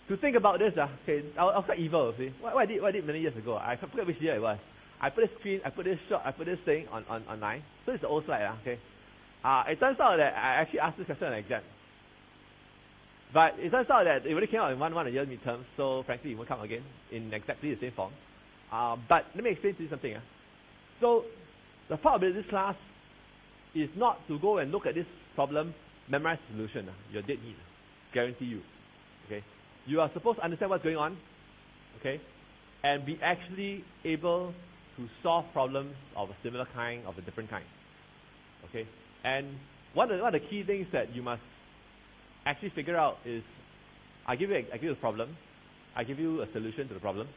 A: to think about this, okay, I'll start evil. See, what I did many years ago. I forget which year it was. I put this screen, I put this shot, I put this thing online. So it's the old slide, okay. It turns out that I actually asked this question in an exam. But it turns out that it really came out in one a year midterm, so frankly it won't come again in exactly the same form. But let me explain to you something. So the part of this class is not to go and look at this problem, memorize the solution. You're dead meat. Guarantee you. Okay? You are supposed to understand what's going on, okay, and be actually able to solve problems of a similar kind, of a different kind. Okay? And one of the key things that you must actually figure out is, I give you a problem, I give you a solution to the problem.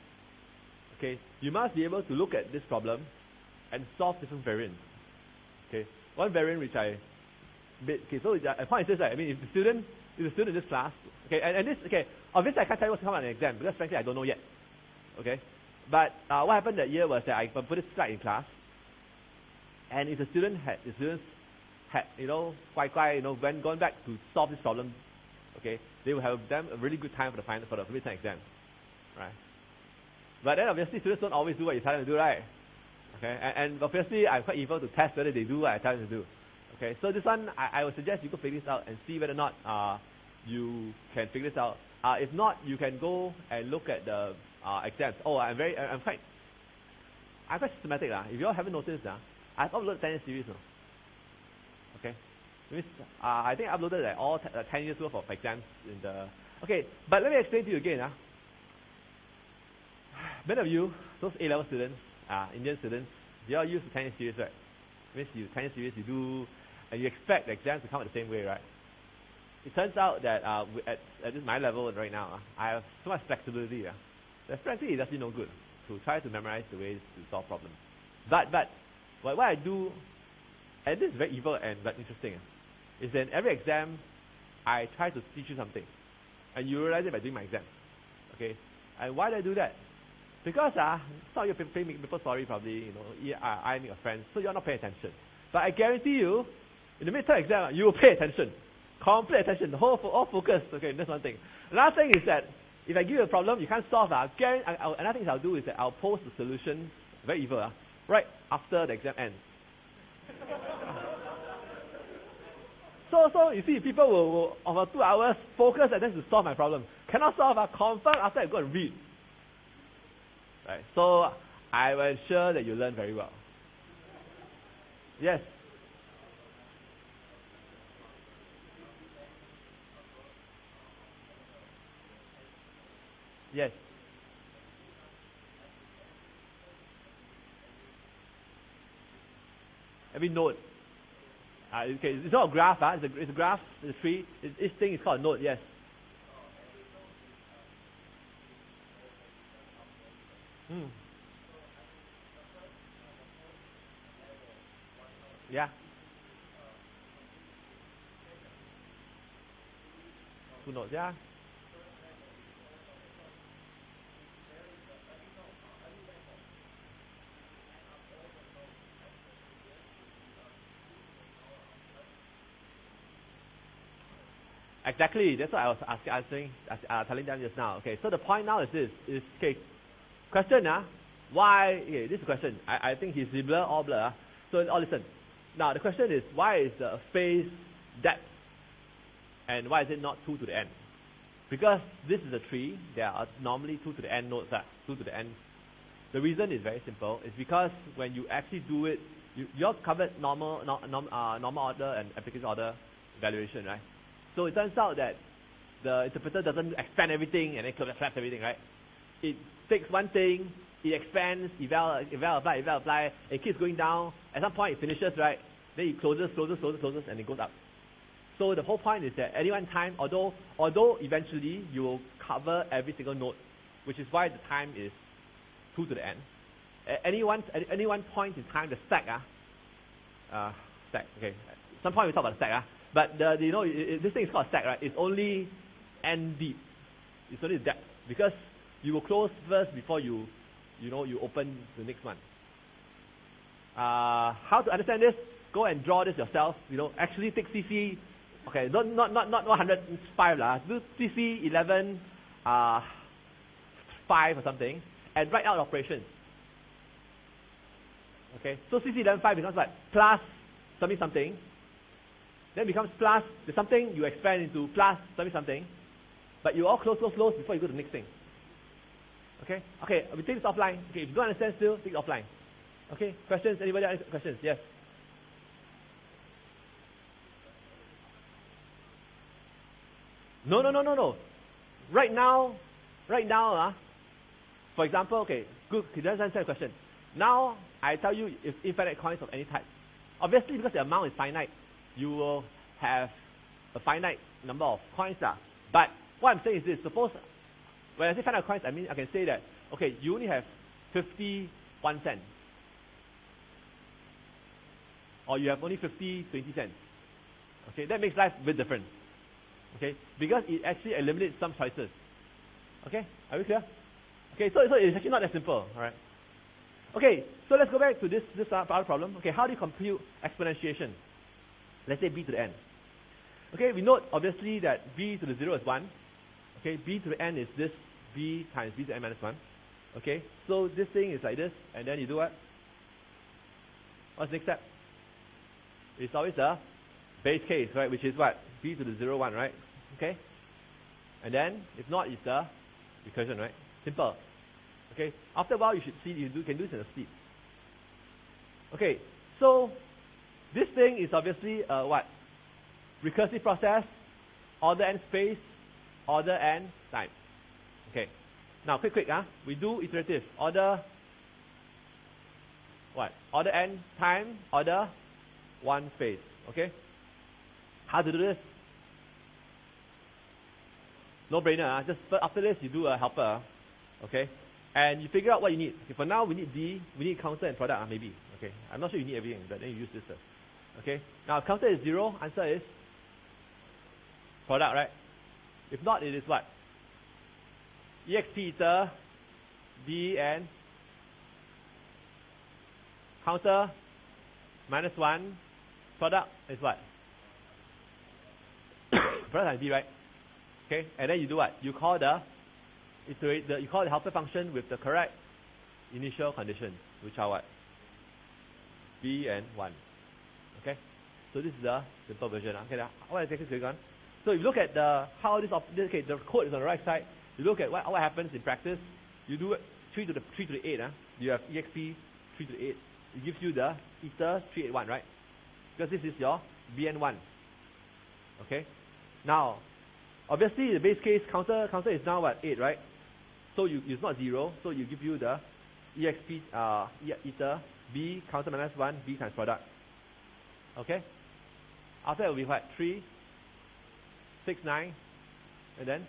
A: Okay, you must be able to look at this problem and solve different variants. Okay, one variant which so the point is this, I mean, if the student in this class, okay, and this, okay, obviously I can't tell you what's coming out in an exam because frankly I don't know yet. Okay, but what happened that year was that I put this slide in class, and if the students had gone back to solve this problem, okay, they will have done a really good time for the written exam, right? But then obviously students don't always do what you tell them to do, right? Okay, and obviously I'm quite evil to test whether they do what I tell them to do. Okay, so this one I would suggest you go figure this out and see whether or not you can figure this out. If not, you can go and look at the exams. Oh, I'm quite systematic. If you all haven't noticed, I've uploaded 10 years series now. Okay, I think I uploaded like all 10 years worth of exams in the. Okay, but let me explain to you again. Many of you, those A-level students, Indian students, they all use the 10 years series, right? Means 10 years series you do, and you expect the exams to come out the same way, right? It turns out that at this my level right now, I have so much flexibility. That frankly it does me no good to try to memorize the ways to solve problems. But what I do, and this is very evil but interesting, is that in every exam I try to teach you something, and you realize it by doing my exam. Okay, and why do I do that? Because some of you people sorry probably, I make a friend, so you're not paying attention. But I guarantee you, in the midterm exam, you will pay attention. Complete attention, all focus. Okay, that's one thing. Another thing is that, if I give you a problem, you can't solve. Another thing I'll do is that I'll post the solution, very evil, right after the exam ends. So you see, people will over 2 hours focus and then to solve my problem. Cannot solve, confirm after I go and read. Right. So I will ensure that you learn very well. Yes. Yes. Every node. Okay, it's not a graph, it's a graph, it's a tree. This thing is called a node, yes. Yeah. 2 nodes, yeah. Exactly, that's what I was telling them just now. Okay, so the point now is this, okay, question, why, okay, this is a question. I think he's blur, all blur. So listen. Now the question is, why is the phase depth and why is it not 2 to the n? Because this is a tree, there are normally 2 to the n nodes, 2 to the n. The reason is very simple. It's because when you actually do it, you all covered normal order and application order evaluation, right? So it turns out that the interpreter doesn't expand everything and then collapse everything, right? It takes one thing, it expands, eval apply, it keeps going down. At some point it finishes, right? Then it closes, and it goes up. So the whole point is that at any one time, although eventually you will cover every single node, which is why the time is 2 to the n. At any one point in time, the stack, okay. Some point we talk about the stack, but this thing is called a stack, right? It's only n deep. It's only depth because you will close first before you open the next one. How to understand this? Go and draw this yourself. Actually take CC. Okay, not 105 lah. Do CC 11 5 or something and write out operations. Okay, so CC 11.5 becomes what? Plus something. Then becomes plus, there's something you expand into plus something. But you all close before you go to the next thing. Okay? Okay, we take this offline. Okay, if you don't understand still, take it offline. Okay, questions? Anybody have questions? Yes. No. Right now, for example, okay, good, let's answer the question. Now, I tell you if infinite coins of any type. Obviously, because the amount is finite, you will have a finite number of coins. But what I'm saying is this, suppose, when I say finite coins, I mean, I can say that, okay, you only have 51 cents. Or you have only 20 cents. Okay, that makes life a bit different. Okay, because it actually eliminates some choices. Okay, are we clear? Okay, so it's actually not that simple, alright? Okay, so let's go back to this other problem. Okay, how do you compute exponentiation? Let's say b to the n. Okay, we note obviously that b to the 0 is 1. Okay, b to the n is this b times b to the n minus 1. Okay, so this thing is like this, and then you do what? What's the next step? It's always the base case, right? Which is what? B to the 0, 1, right? Okay? And then, if not, it's the recursion, right? Simple. Okay? After a while, you should see, can do this in a sleep. Okay, so this thing is obviously what? Recursive process, order n space, order n time. Okay. Now, quick, we do iterative. Order what? Order n time, order 1 space. Okay? How to do this? No brainer. Just after this, you do a helper. Okay? And you figure out what you need. Okay, for now, we need D, we need counter and product, maybe. Okay? I'm not sure you need everything, but then you use this first. Okay? Now, if counter is 0, answer is product, right? If not, it is what? EXP iter B and counter minus 1, product is what? Product times B, right? Okay, and then you do what? You call the helper function with the correct initial conditions, which are what? B and 1. Okay, so this is the simple version. Okay, what exactly is going on? So if you look at the code is on the right side. You look at what happens in practice. You do 3 to the 8. You have exp 3 to the 8. It gives you the iter 381, right? Because this is your bn1. Okay. Now, obviously the base case counter is now what, 8, right? So it's not 0. So you give you the exp iter b counter minus 1 b times product. Okay. After that will be what? 3, 6, 9, and then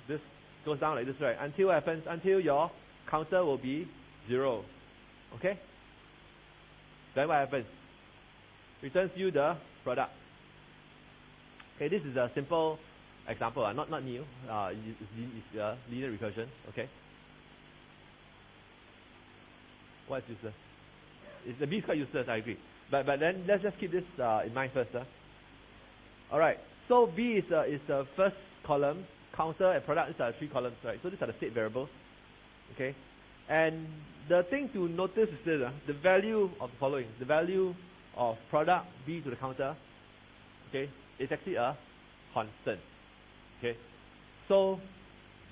A: this goes down like this, right? Until what happens? Until your counter will be 0. Okay? Then what happens? Returns you the product. Okay, this is a simple example, not new. It's linear recursion. Okay. What's useless? The B is quite useless, I agree. But then let's just keep this in mind first. Alright, so B is the first column, counter and product. These are 3 columns, right? So these are the state variables. Okay, and the thing to notice is this, the value of the following. The value of product B to the counter, okay, is actually a constant. Okay, so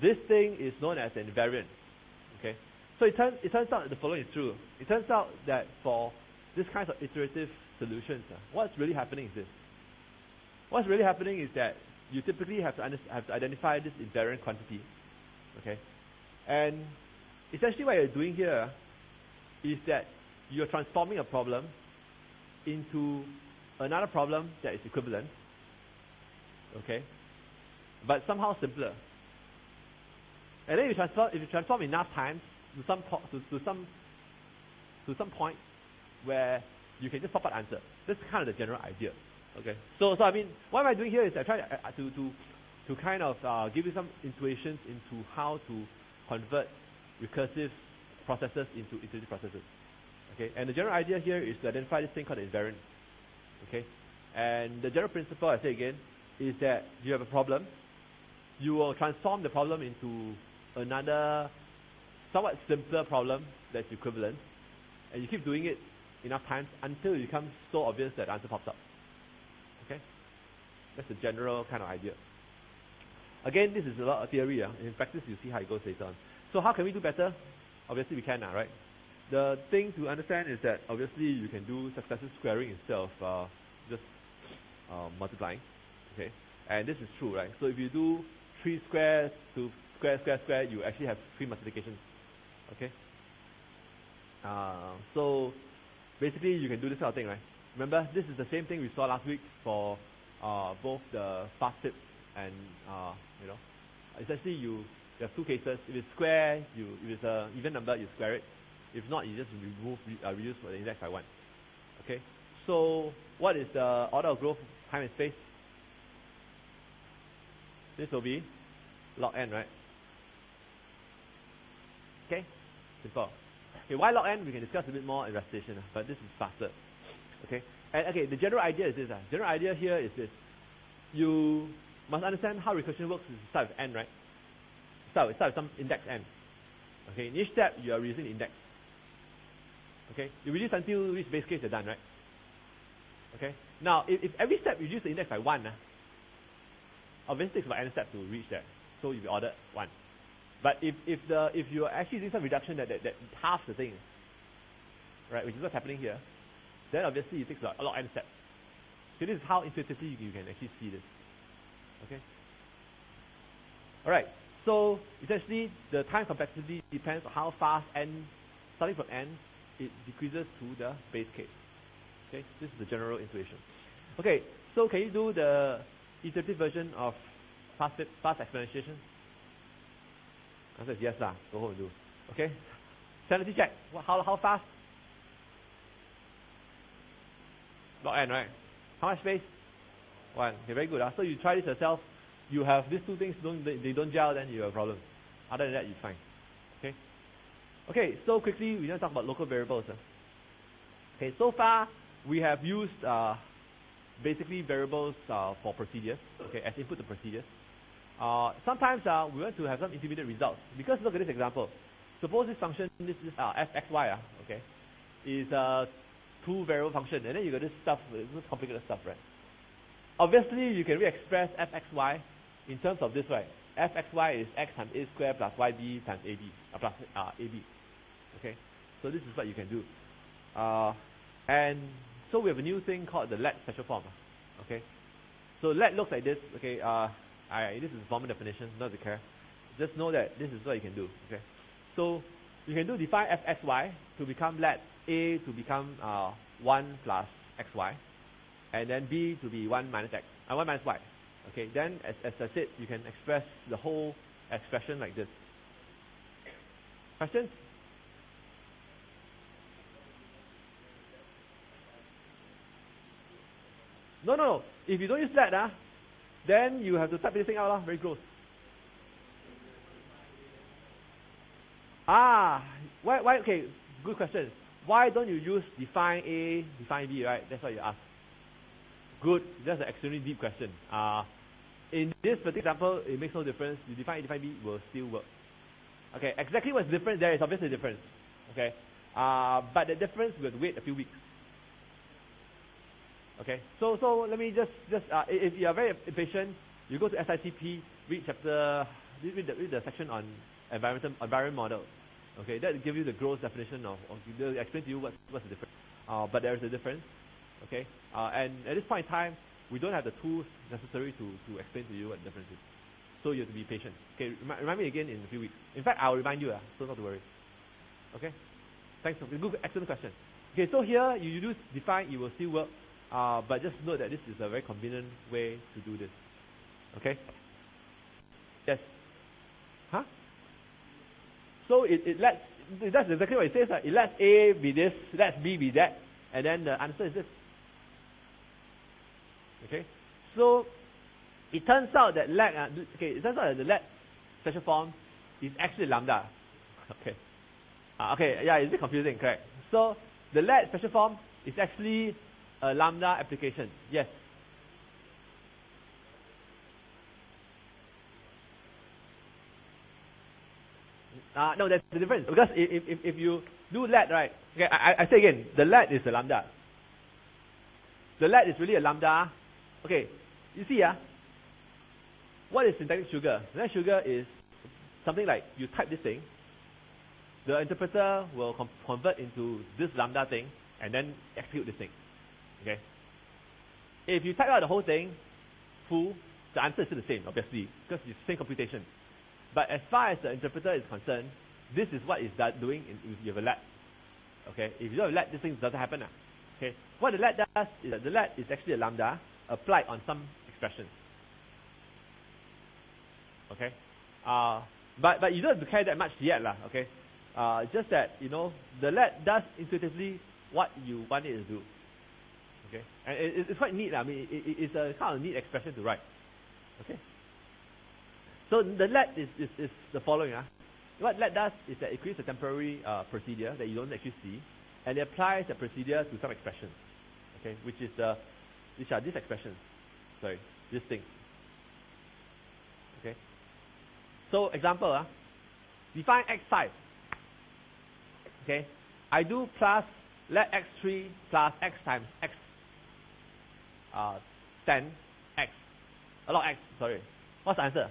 A: this thing is known as an invariant. Okay, so it turns out that the following is true. It turns out that for this kind of iterative solutions, what's really happening is this. What's really happening is that you typically have to identify this invariant quantity. Okay, and essentially what you're doing here is that you're transforming a problem into another problem that is equivalent. Okay, but somehow simpler. And then if you transform enough times to some point where you can just pop out answer. That's kind of the general idea. Okay, so I mean, what am I doing here is I try to kind of give you some intuitions into how to convert recursive processes into iterative processes. Okay, and the general idea here is to identify this thing called the invariant. Okay, and the general principle, I say again, is that you have a problem. You will transform the problem into another somewhat simpler problem that's equivalent, and you keep doing it enough times until it becomes so obvious that the answer pops up. Okay, that's the general kind of idea. Again, this is a lot of theory. In practice, you see how it goes later on. So how can we do better? Obviously, we can now, right? The thing to understand is that obviously you can do successive squaring instead of just multiplying. Okay, and this is true, right? So if you do 3 squares to square, you actually have 3 multiplications. Okay. So basically, you can do this kind of thing, right? Remember, this is the same thing we saw last week for both the fast tip and essentially you have 2 cases. If it's square, if it's an even number, you square it. If not, you just reduce the index by 1. Okay. So what is the order of growth, time and space? This will be log n, right? Okay, simple. Okay, why log n? We can discuss a bit more in recitation, but this is faster. Okay, and okay, the general idea is this. General idea here is this: you must understand how recursion works. Is start with n, right? Start with some index n. Okay, in each step you are reducing the index. Okay, you reduce until you reach base case, you're done, right? Okay. Now, if every step you reduce the index by 1, obviously it takes about n steps to reach there. So you'll be ordered 1. But if you're actually doing some reduction that halves the thing, right, which is what's happening here, then obviously it takes a lot of n steps. So this is how intuitively you can actually see this. Okay. All right. So essentially, the time complexity depends on how fast n, starting from n, it decreases to the base case. Okay. This is the general intuition. Okay. So can you do the iterative version of fast exponentiation? Answer is yes lah. Go home and do. Okay. Sanity check. How fast? Log n, right? How much space? 1. Okay, very good. So you try this yourself. You have these 2 things. They don't gel, then you have a problem. Other than that, you're fine. Okay, so quickly, we're going to talk about local variables. Okay, so far, we have used basically variables for procedures, okay, as input to procedures. Sometimes we want to have some intermediate results. Because look at this example. Suppose this function, this is fxy, okay, is a two-variable function, and then you got this stuff, this complicated stuff, right? Obviously, you can re-express fxy in terms of this, right? Fxy is x times a squared plus yb times ab, plus ab. Okay, so this is what you can do. And so we have a new thing called the let special form. Okay, so let looks like this. Okay, this is formal definition, not to care. Just know that this is what you can do. Okay, so you can do define fxy to become let a to become 1 plus xy, and then b to be 1 minus x, 1 minus y. Okay, then as I said, you can express the whole expression like this. Questions? No. If you don't use let, then you have to type this thing out. Very gross. Why? Okay, good question. Why don't you use define A, define B, right? That's what you ask. Good. That's an extremely deep question. In this particular example, it makes no difference. You define A, define B will still work. Okay, exactly what's different there is obviously a difference. Okay, but the difference will wait a few weeks. Okay, so let me just if you are very impatient, you go to SICP, read the section on environment model. Okay, that will give you the gross definition of they'll explain to you what's the difference. But there is a difference. Okay, and at this point in time, we don't have the tools necessary to explain to you what the difference is. So you have to be patient. Okay, remind me again in a few weeks. In fact, I'll remind you. So not to worry. Okay, thanks. Good, excellent question. Okay, so here you use define, it will still work. But just note that this is a very convenient way to do this. Okay? Yes? Huh? So that's exactly what it says. It lets A be this, lets B be that, and then the answer is this. Okay? So it turns out that the let special form is actually lambda. Okay. Okay, yeah, it's a bit confusing, correct. So the let special form is actually a lambda application. Yes. No, that's the difference. Because if you do let, right? Okay, I say again, the let is a lambda. The let is really a lambda. Okay, you see, what is syntactic sugar? Syntactic sugar is something like you type this thing, the interpreter will convert into this lambda thing, and then execute this thing. Okay. If you type out the whole thing full, the answer is still the same, obviously, because it's the same computation. But as far as the interpreter is concerned, this is what it's doing if you have a let. Okay. If you don't have a let, this thing doesn't happen. Okay. What the let does is that the let is actually a lambda applied on some expression. Okay. But you don't have to care that much yet, okay. It's just that the let does intuitively what you want it to do. Okay, and it's quite neat. I mean, it's a kind of neat expression to write. Okay. So the let is the following. What let does is that it creates a temporary procedure that you don't actually see, and it applies the procedure to some expression. Okay, which are these expressions. Sorry, this thing. Okay. So example, define x5. Okay, I do plus let x3 plus x times x 10 x. A lot of x, sorry. What's the answer?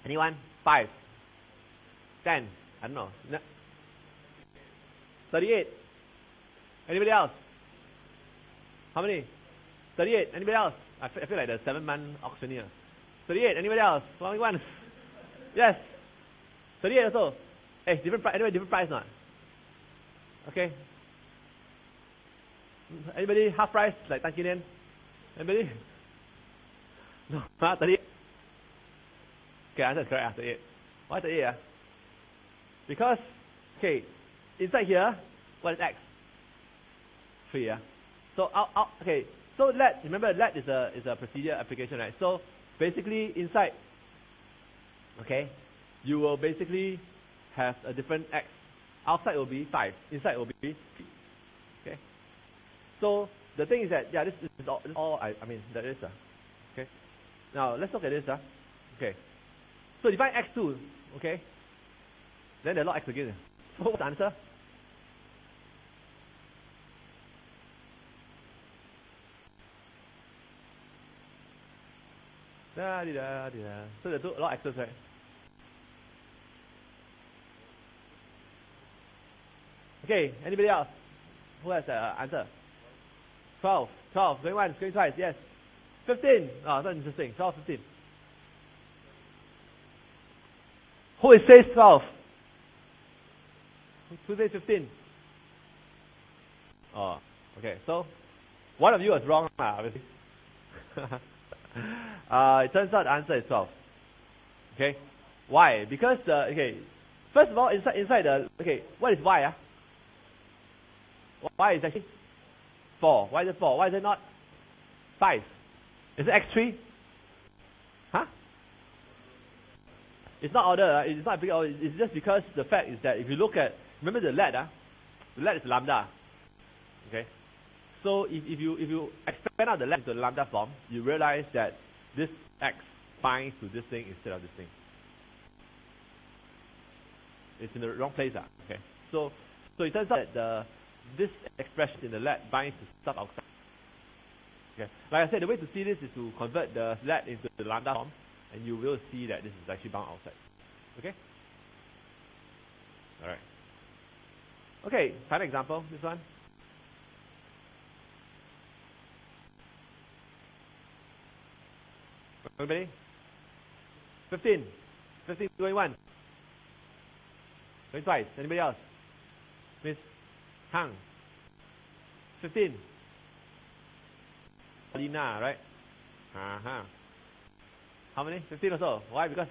A: Anyone? 5. 10. I don't know. 38. Anybody else? How many? 38. Anybody else? I feel like the 7-month auctioneer. 38. Anybody else? Only one. Yes. 38 also. Hey, different price. Anybody different price not? Okay. Anybody half price like Tan Kinian? Anybody? No. 38. Okay, answer is correct. 38. Why 38? Because inside here, What is x? 3, yeah. So okay. So let, remember, let is a procedure application, right? So basically inside, okay, you will basically have a different x. Outside will be 5. Inside will be 3. Okay. So the thing is that, yeah, this is all I mean, that is, okay. Now let's look at this, okay. So define x2, okay. Then there's a lot of x again. So what's the answer? So there's a lot of x's, right? Okay, anybody else? Who has the answer? 12, going once, going twice, yes. 15, oh, that's interesting, 12, 15. Who says 12? Who says 15? Oh, okay, so one of you was wrong, obviously. It turns out the answer is 12. Okay, why? Because okay, first of all, inside the, okay, what is y? Y is actually 4. Why is it 4? Why is it not 5? Is it x3? Huh? It's not order. It's not big order. It's just because the fact is that if you look at, remember the let is lambda. Okay. So if you expand out the let to the lambda form, you realize that this x binds to this thing instead of this thing. It's in the wrong place. Okay. So it turns out that this expression in the let binds to stuff outside. Okay. Like I said, the way to see this is to convert the let into the lambda form, and you will see that this is actually bound outside. Okay? Alright. Okay, final example, this one. Everybody? 15 going once. Going twice. Anybody else? Miss Hang. 15. Lina, right? How many? 15 or so. Why? Because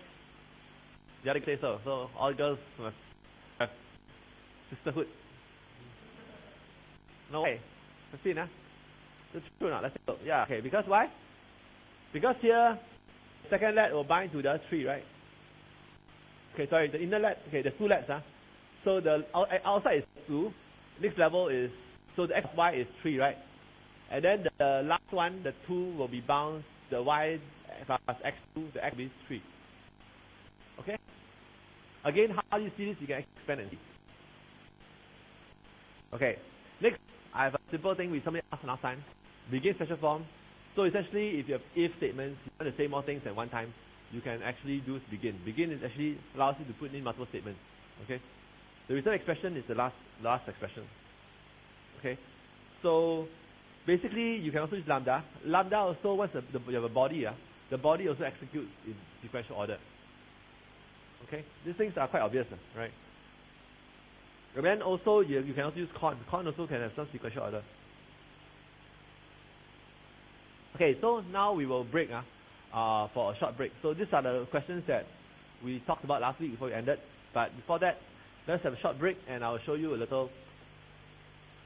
A: the other say so. So all girls must have sisterhood. No way. 15, huh? That's true or not? Let's go. Yeah, okay. Because why? Because here, second let will bind to the other 3, right? Okay, sorry, the inner let, okay, there's 2 lets, huh? So the outside is 2. Next level is, so the xy is 3, right? And then the last one, the 2 will be bound, the y plus x2, the x is 3. Okay? Again, how do you see this? You can expand and see. Okay, next, I have a simple thing with somebody asked last time. Begin special form. So essentially, if you have if statements, you want to say more things at one time, you can actually do begin. Begin is actually allows you to put in multiple statements. Okay? The return expression is the last expression. Okay? So basically, you can also use lambda. Lambda also, once you have a body, the body also executes in sequential order. Okay? These things are quite obvious, right? And then also, you can also use con. Con also can have some sequential order. Okay, so now we will break for a short break. So these are the questions that we talked about last week before we ended. But before that, let's have a short break and I will show you a little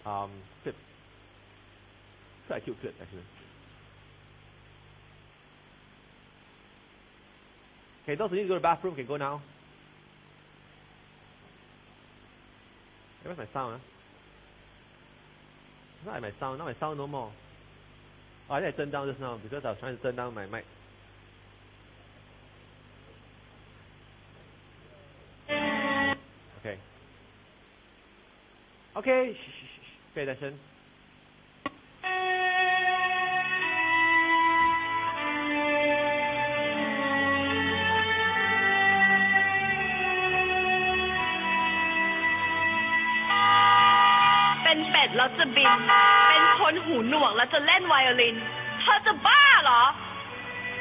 A: clip. It's quite a cute clip, actually. Okay, those who need to go to the bathroom can go now. Hey, where's my sound? It's not like my sound. Now my sound no more. Oh, I think I turned down just now because I was trying to turn down my mic. Okay. Okay, shh. Pay attention.
B: เป็นเป็ดแล้วจะบินเป็นคนหูหนวกแล้วจะเล่นไวโอลินเธอจะบ้าเหรอ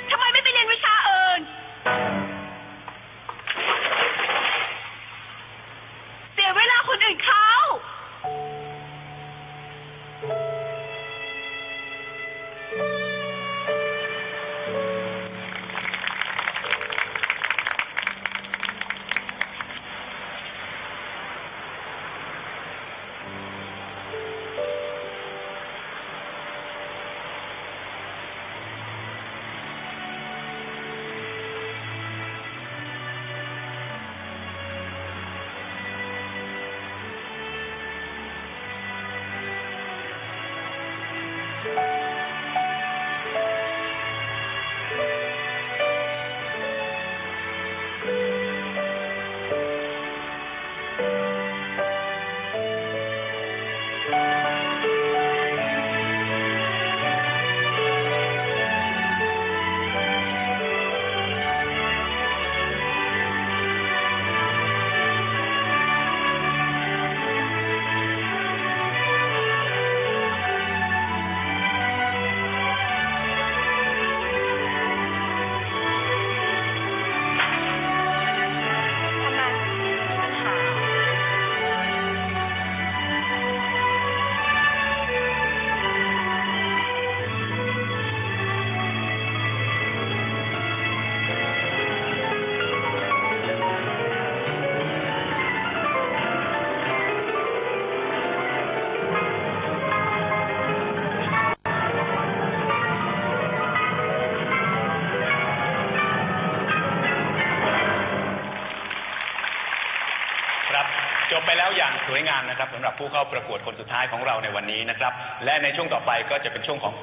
B: ทำไมไม่ไปเรียนวิชาอื่นเสียเวลาคนอื่นเขา
C: จบไปแล้วอย่างสวยงามนะครับสำหรับผู้เข้าประกวดคนสุดท้ายของเราในวันนี้นะครับและในช่วงต่อไปก็จะเป็นช่วงของ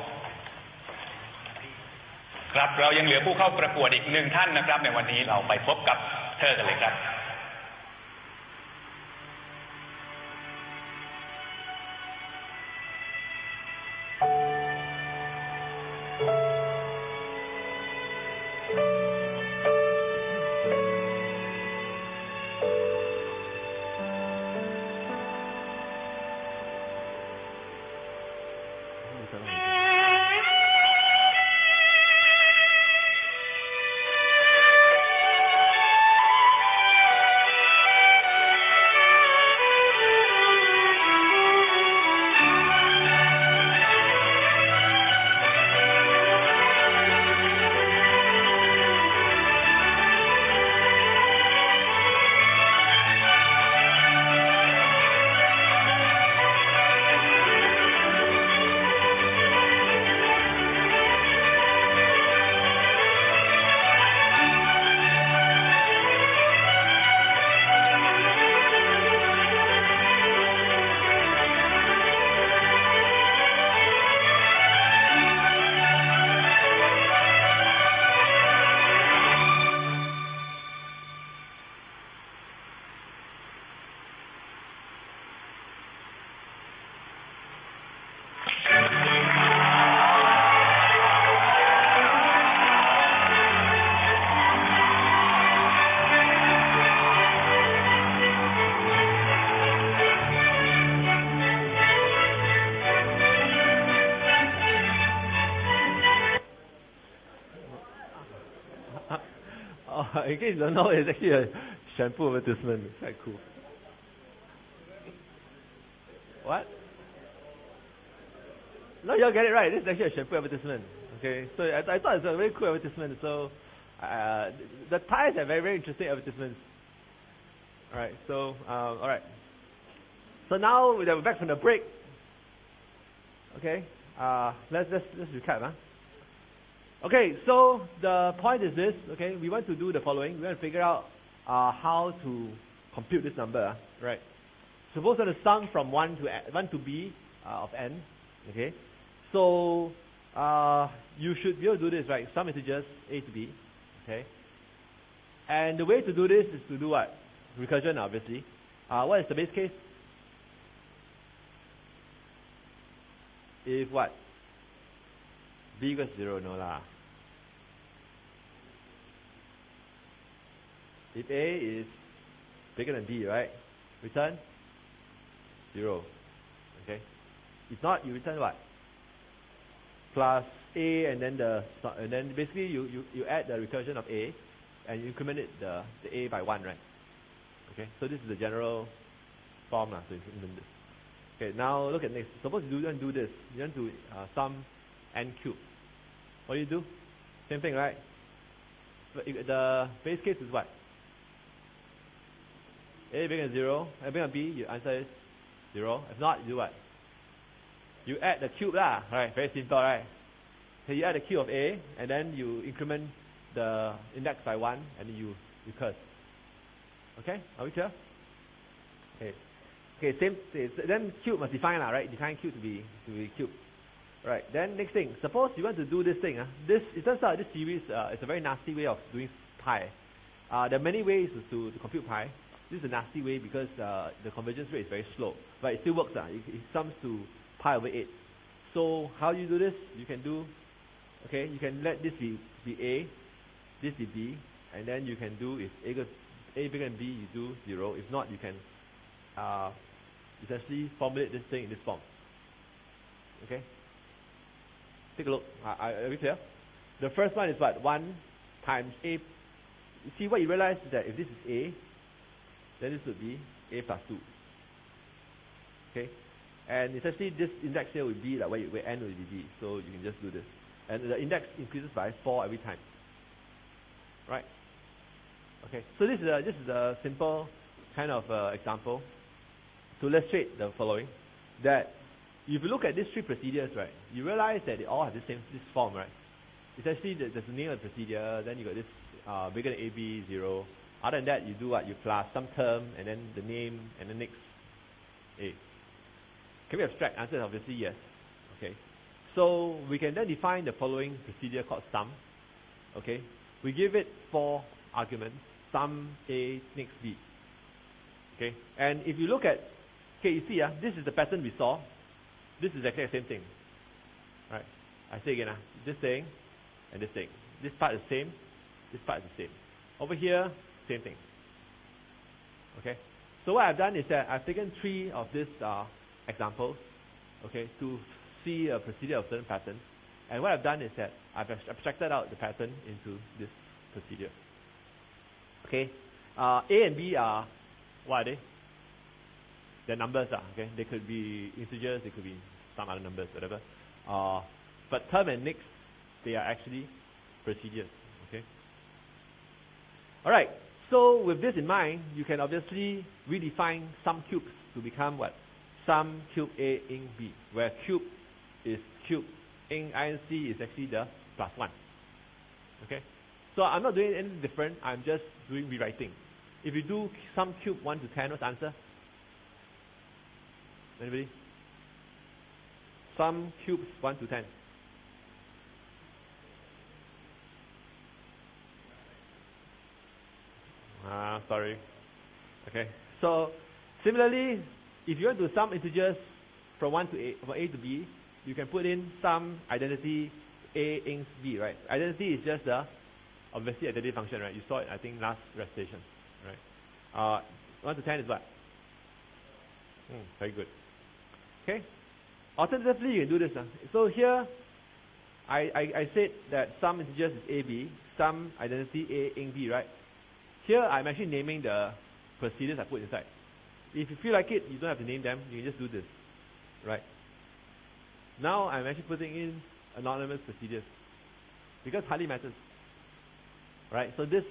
C: ครับเรายังเหลือผู้เข้าประกวดอีก1ท่านนะครับในวันนี้เราไปพบกับเธอกันเลยครับ
A: In case you don't know, it's actually a shampoo advertisement. It's quite cool. What? No, you all get it right. This is actually a shampoo advertisement. Okay, so I thought it was a very cool advertisement. So the ties are very, very interesting advertisements. All right, so all right. So now we're back from the break. Okay, let's recap, huh? Okay, so the point is this. Okay, we want to do the following. We want to figure out how to compute this number, right? Suppose we're going to sum from 1 to b of n. Okay, so you should be able to do this, right? Sum integers a to b. Okay, and the way to do this is to do what? Recursion, obviously. What is the base case? If what? B equals 0, no lah. If A is bigger than B, right? Return 0. Okay. If not, you return what? Plus A, and then basically you add the recursion of A, and you increment it the A by 1, right? Okay. So this is the general form to implement this. Okay. Now look at next. Suppose you want to do this. You want to sum n cubed. What do you do? Same thing, right? The base case is what? A bigger than 0. A bigger than B, your answer is 0. If not, you do what? You add the cube lah, right? Very simple, right? So you add the cube of A, and then you increment the index by 1, and then you recurse. Okay? Are we clear? Okay. Okay, same. Then cube must define lah, right? Define cube to be cube. Right, then next thing, suppose you want to do this thing. It turns out this series is a very nasty way of doing pi. There are many ways to compute pi. This is a nasty way because the convergence rate is very slow. But it still works. It sums to pi over 8. So how you do this? You can do, okay, you can let this be A, this be B, and then you can do, if A bigger than B, you do 0. If not, you can essentially formulate this thing in this form. Okay? Take a look. Are we clear? The first one is what? 1 times A. You see, what you realize is that if this is A, then this would be A plus 2. Okay? And essentially this index here will be like where n will be B. So you can just do this. And the index increases by 4 every time. Right? Okay. So this is a simple kind of example to illustrate the following. That if you look at these three procedures, right, you realize that they all have this form, right? Essentially, there's the name of the procedure, then you got this bigger than AB, 0, Other than that, you do what? You plus some term, and then the name, and the next A. Can we abstract? Answer is obviously yes. Okay. So we can then define the following procedure called sum. Okay. We give it 4 arguments. Sum A, next B. Okay. And if you look at, okay, you see, this is the pattern we saw. This is exactly the same thing. Right. I say again, this thing and this thing. This part is the same. This part is the same. Over here, same thing. Okay. So what I've done is that I've taken 3 of these examples, okay, to see a procedure of certain pattern. And what I've done is that I've abstracted out the pattern into this procedure. Okay. A and B are, what are they? They're numbers, okay. They could be integers, they could be some other numbers, whatever. But term and next, they are actually procedures. Okay. All right. So with this in mind, you can obviously redefine sum cubes to become what? Sum cube A in B, where cube is cube in INC is actually the +1. Okay. So I'm not doing anything different. I'm just doing rewriting. If you do sum cube 1 to 10, what's the answer? Anybody? Sum cubes 1 to 10. Sorry. Okay. So similarly, if you want to sum integers from A to B, you can put in some identity A in B, right? Identity is just the obviously identity function, right? You saw it, I think, last recitation, right? 1 to 10 is what? Very good. Okay. Alternatively, you can do this. So here, I said that sum integers is AB, sum identity A in B, right? Here, I'm actually naming the procedures I put inside. If you feel like it, you don't have to name them. You can just do this, right? Now, I'm actually putting in anonymous procedures because hardly matters, right? So this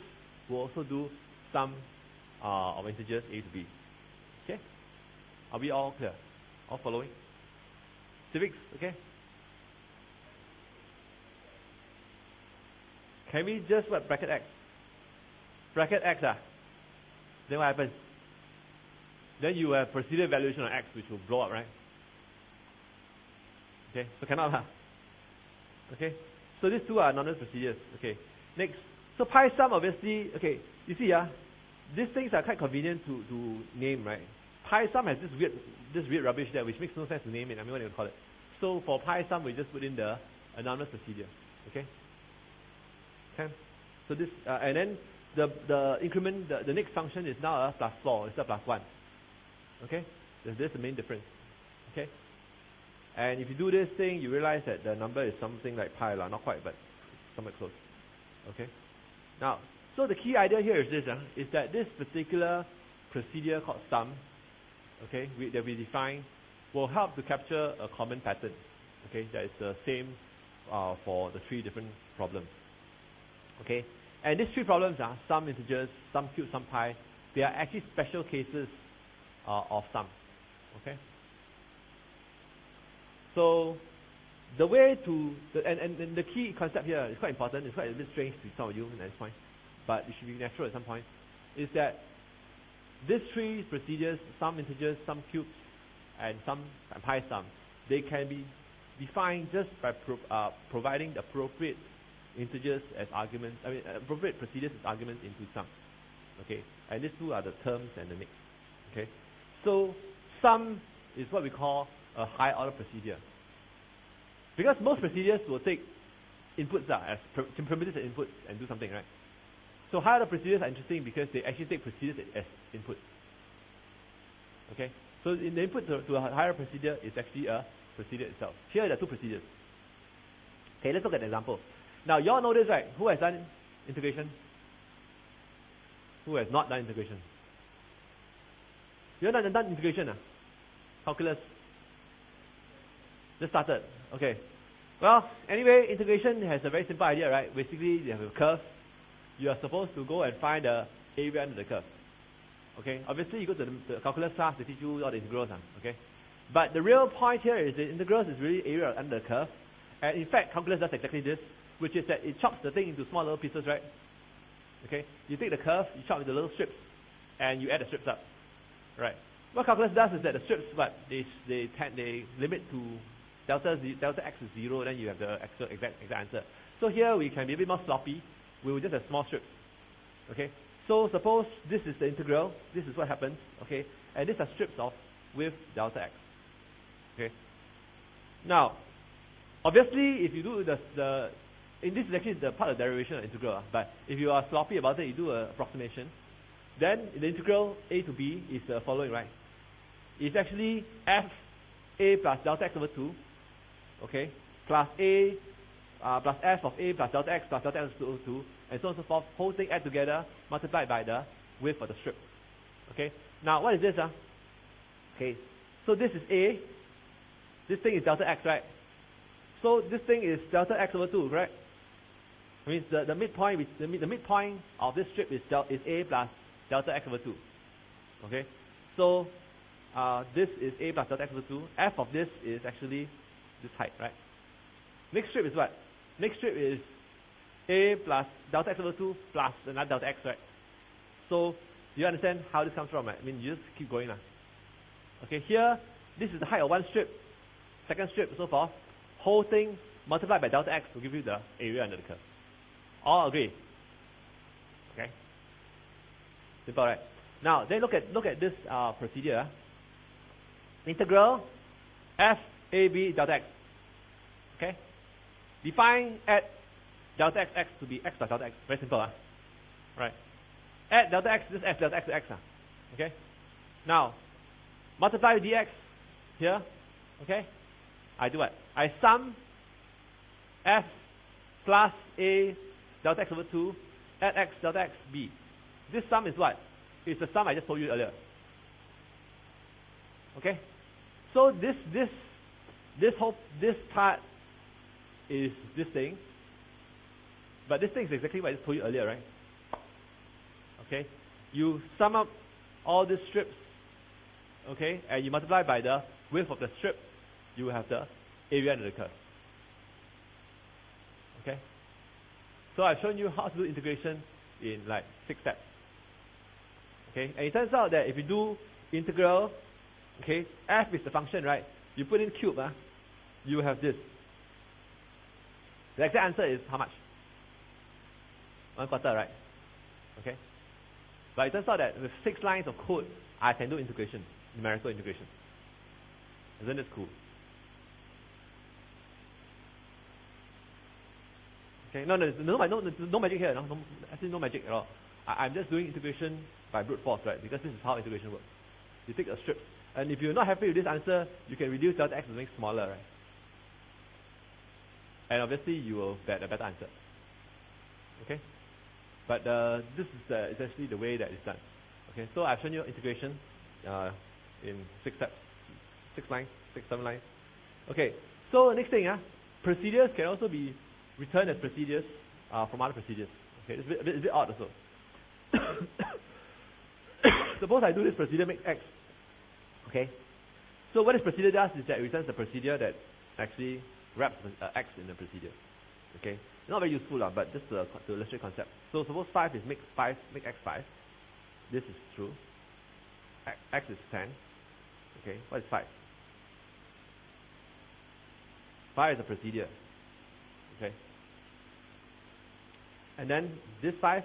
A: will also do sum of integers A to B. Okay? Are we all clear? All following? Civics, okay? Can we just bracket X? Bracket X, then what happens? Then you have procedure evaluation on X, which will blow up, right? Okay, so cannot, okay? So these two are anonymous procedures, okay? Next, so pi sum obviously, okay, you see, these things are quite convenient to name, right? Pi sum has this weird rubbish there, which makes no sense to name it. I mean, what do you call it? So for pi sum, we just put in the anonymous procedure, okay? Okay. So this, and then the increment, the next function is now a +4 instead of +1. Okay? That's the main difference. Okay? And if you do this thing, you realize that the number is something like pi, not quite, but somewhat close. Okay? Now, so the key idea here is this, is that this particular procedure called sum, okay, that we define, will help to capture a common pattern. Okay? That is the same for the 3 different problems. Okay? And these 3 problems are sum integers, sum cube, sum pi. They are actually special cases of sum. Okay? So the way to, and the key concept here is quite important. It's quite a bit strange to some of you at this point, but it should be natural at some point, is that these 3 procedures, sum integers, sum cubes, and pi sum, they can be defined just by providing the appropriate integers as arguments, appropriate procedures as arguments into sum. Okay, and these 2 are the terms and the next. Okay, so sum is what we call a high order procedure. Because most procedures will take inputs as primitives as inputs and do something, right? So high order procedures are interesting because they actually take procedures as input. Okay, so in the input to a higher procedure is actually a procedure itself. Here there are 2 procedures. Okay, let's look at an example. Now, you all know this, right? Who has done integration? Who has not done integration? You have not done integration, calculus? Just started. Okay. Well, anyway, integration has a very simple idea, right? Basically, you have a curve. You are supposed to go and find the area under the curve. Okay. Obviously, you go to the calculus class, they teach you all the integrals. Okay. But the real point here is that integrals is really area under the curve. And in fact, calculus does exactly this, which is that it chops the thing into small little pieces, right? Okay, you take the curve, you chop into little strips, and you add the strips up. Right. What calculus does is that the strips, they limit to delta x is 0, then you have the actual exact answer. So here we can be a bit more sloppy. We will just have small strips. Okay. So suppose this is the integral. This is what happens. Okay. And these are strips of with delta x. Okay. Now, obviously, if you do in this is actually the part of derivation of integral. But if you are sloppy about it, you do an approximation. Then the integral a to b is the following, right? It's actually f a plus delta x over 2, okay, plus a plus f of a plus delta x over 2, and so on and so forth, whole thing add together, multiplied by the width of the strip. Okay. Now what is this? Okay. So this is a. This thing is delta x, right? So this thing is delta x over 2, correct? I mean the midpoint of this strip is a plus delta x over 2. Okay. So this is a plus delta x over 2. F of this is actually this height, right? Next strip is what? Next strip is a plus delta x over 2 plus another delta x, right? So do you understand how this comes from, right? I mean, you just keep going. Okay, here, this is the height of one strip, second strip, and so forth. Whole thing multiplied by delta x will give you the area under the curve. All agree? Okay? Simple, right? Now, then look at this procedure. Integral f a b delta x. Okay? Define add delta x to be x plus delta x. Very simple, right? Add delta x, this f delta x to x. Okay? Now, multiply with dx here. Okay? I do what? I sum f plus a delta x over 2 add x delta x b. This sum is what? It's the sum I just told you earlier. Okay? So this part is this thing. But this thing is exactly what I just told you earlier, right? Okay? You sum up all these strips, okay, and you multiply by the width of the strip, you will have the area under the curve. Okay? So I've shown you how to do integration in like 6 steps. Okay? And it turns out that if you do integral, okay, f is the function, right? You put in cube, you have this. The exact answer is how much? 1/4, right? Okay? But it turns out that with 6 lines of code, I can do integration, numerical integration. Isn't this cool? Okay, no magic here, actually no magic at all. I'm just doing integration by brute force, right? Because this is how integration works. You take a strip, and if you're not happy with this answer, you can reduce delta x to make smaller, right? And obviously you will get a better answer. Okay? But this is essentially the way that it's done. Okay, so I've shown you integration in 6 steps, 6 lines, 7 lines. Okay, so next thing, procedures can also be returned as procedures from other procedures. Okay, it's a bit odd also. Suppose I do this procedure make x. Okay, so what this procedure does is that it returns the procedure that actually wraps x in the procedure. Okay, not very useful, but just to illustrate concept. So suppose 5 is make x 5. This is true. X is 10. Okay, what is 5? 5 is a procedure. Okay. And then this 5,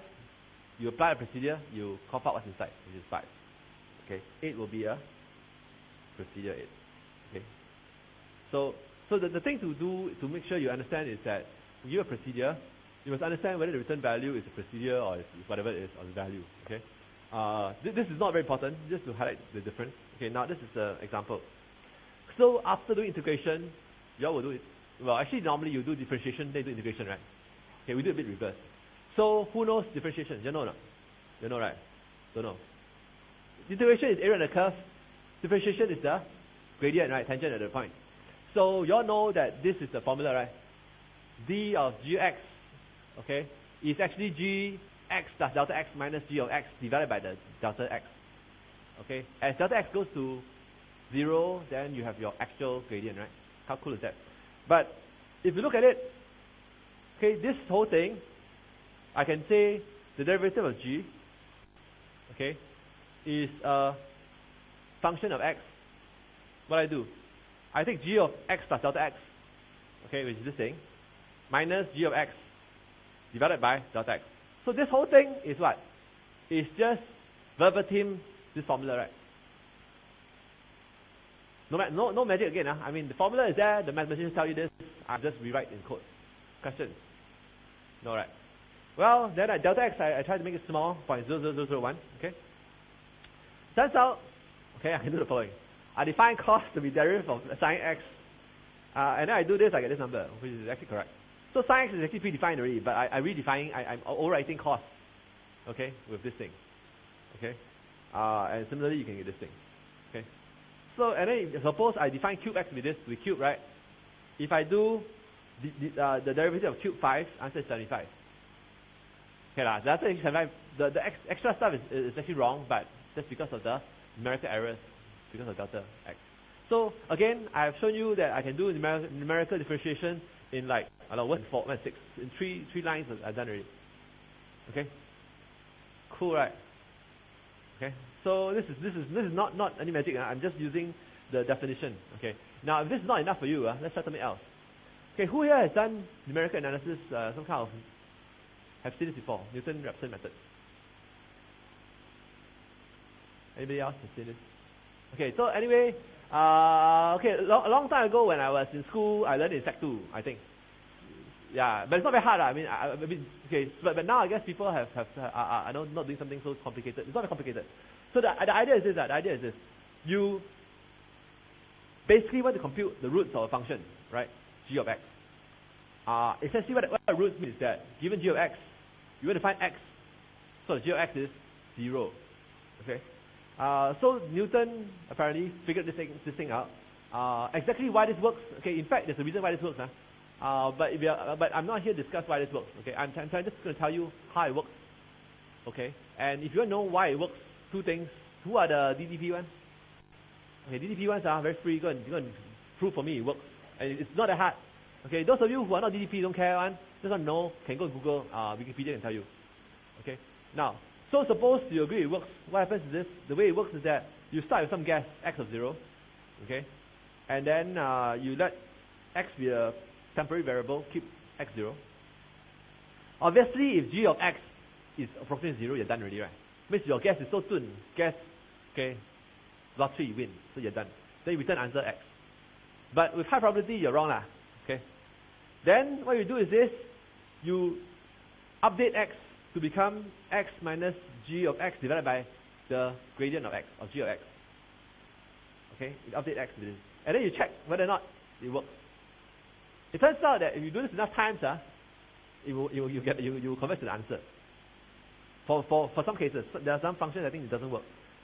A: you apply a procedure, you cough out what's inside, which is 5. Okay. 8 will be a procedure 8. Okay. So the thing to do to make sure you understand is that when you give a procedure, you must understand whether the return value is a procedure or is whatever it is on the value. Okay. This is not very important, just to highlight the difference. Okay, now this is the example. So after doing integration, you all will do it. Well, actually normally you do differentiation, then you do integration, right? Okay, we do a bit reverse. So who knows differentiation? You know or not? You know, right? Don't know. Integration is area under the curve. Differentiation is the gradient, right? Tangent at the point. So you all know that this is the formula, right? D of gx, okay, is actually gx plus delta x minus g of x divided by the delta x. Okay, as delta x goes to 0, then you have your actual gradient, right? How cool is that? But if you look at it, okay, this whole thing, I can say the derivative of g, okay, is a function of x, what I do? I take g of x plus delta x, okay, which is this thing, minus g of x divided by delta x. So this whole thing is what? It's just verbatim this formula, right? No magic again. I mean, the formula is there, the mathematicians tell you this, I just rewrite in code. Questions? No, right? Well, then at delta x, I try to make it small, 0.00001, okay? Turns out, okay, I can do the following. I define cos to be derivative of sine x, and then I do this, I get this number, which is actually correct. So sine x is actually predefined already, but I'm overwriting cos, okay, with this thing, okay? And similarly, you can get this thing, okay? So, and then suppose I define cube x with this, with cube, right? If I do the derivative of cube 5, answer is 75. Okay, the answer is 75. The extra stuff is actually wrong, but that's because of the numerical errors, because of delta x. So, again, I have shown you that I can do numerical differentiation in like, I don't know, 1 and 6. In three lines I've done already. Okay? Cool, right? Okay? So this is not any magic. I'm just using the definition. Okay. Now if this is not enough for you, let's try something else. Okay, who here has done numerical analysis? Some kind of have seen this before? Newton-Raphson method. Anybody else has seen this? Okay. So anyway, okay, a long time ago when I was in school, I learned in Sec 2, I think. Yeah, but it's not very hard. I mean, okay, but now I guess people are not doing something so complicated. It's not very complicated. So the idea is this. The idea is this: you basically want to compute the roots of a function, right? G of x. Essentially, what the roots mean is that given g of x, you want to find x. So g of x is 0. Okay. So Newton apparently figured this thing out. Exactly why this works. Okay. In fact, there's a reason why this works. But I'm not here to discuss why this works. Okay. I'm just going to tell you how it works. Okay. And if you want to know why it works, two things. Who are the DDP ones? Okay, DDP ones are very free. Go and prove for me it works. And it's not that hard. Okay, those of you who are not DDP, don't care one, just want to know, can go Google, Wikipedia can tell you. Okay. Now, so suppose you agree it works. What happens is this: the way it works is that you start with some guess x of 0. Okay, and then you let x be a temporary variable, keep x 0. Obviously, if g of x is approximately 0, you're done already, right? Means your guess is so soon. Guess, okay, lottery, you win, so you're done. Then you return answer x. But with high probability, you're wrong, okay? Then what you do is this: you update x to become x minus g of x divided by the gradient of x, of g of x. Okay, you update x with this, and then you check whether or not it works. It turns out that if you do this enough times, you will convert to the answer. For some cases, there are some functions I think it doesn't work.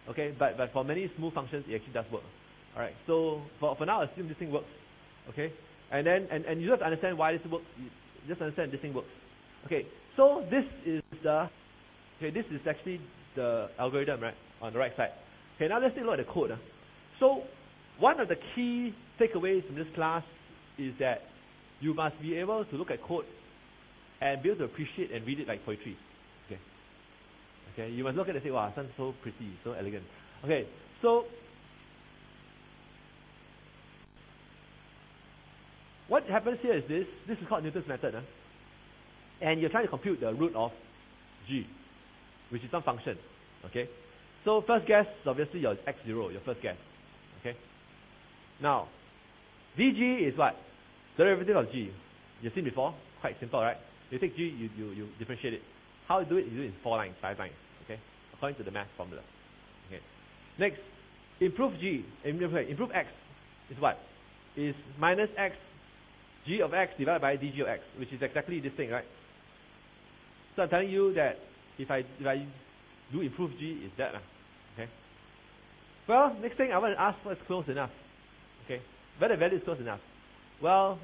A: Okay, but for many smooth functions it actually does work. All right. So for now, assume this thing works. Okay, and then and you have to understand why this works. You just understand this thing works. Okay. So this is actually the algorithm, right, on the right side. Okay. Now let's take a look at the code. So one of the key takeaways from this class is that you must be able to look at code and be able to appreciate and read it like poetry. Okay, you must look at it and say, wow, it sounds so pretty, so elegant. Okay, so what happens here is this is called Newton's method. And you're trying to compute the root of g, which is some function. Okay, so first guess, obviously your x0, your first guess. Okay, now dg is what? Derivative of g. You've seen before, quite simple, right? You take g, you differentiate it. How you do it? You do it in 4 lines, 5 lines, okay? According to the math formula. Okay. Next, improve x is what? Is minus x, g of x divided by dg of x, which is exactly this thing, right? So I'm telling you that if I do improve g, is that, okay? Well, next thing I want to ask what's close enough, okay? Whether the value is close enough. Well,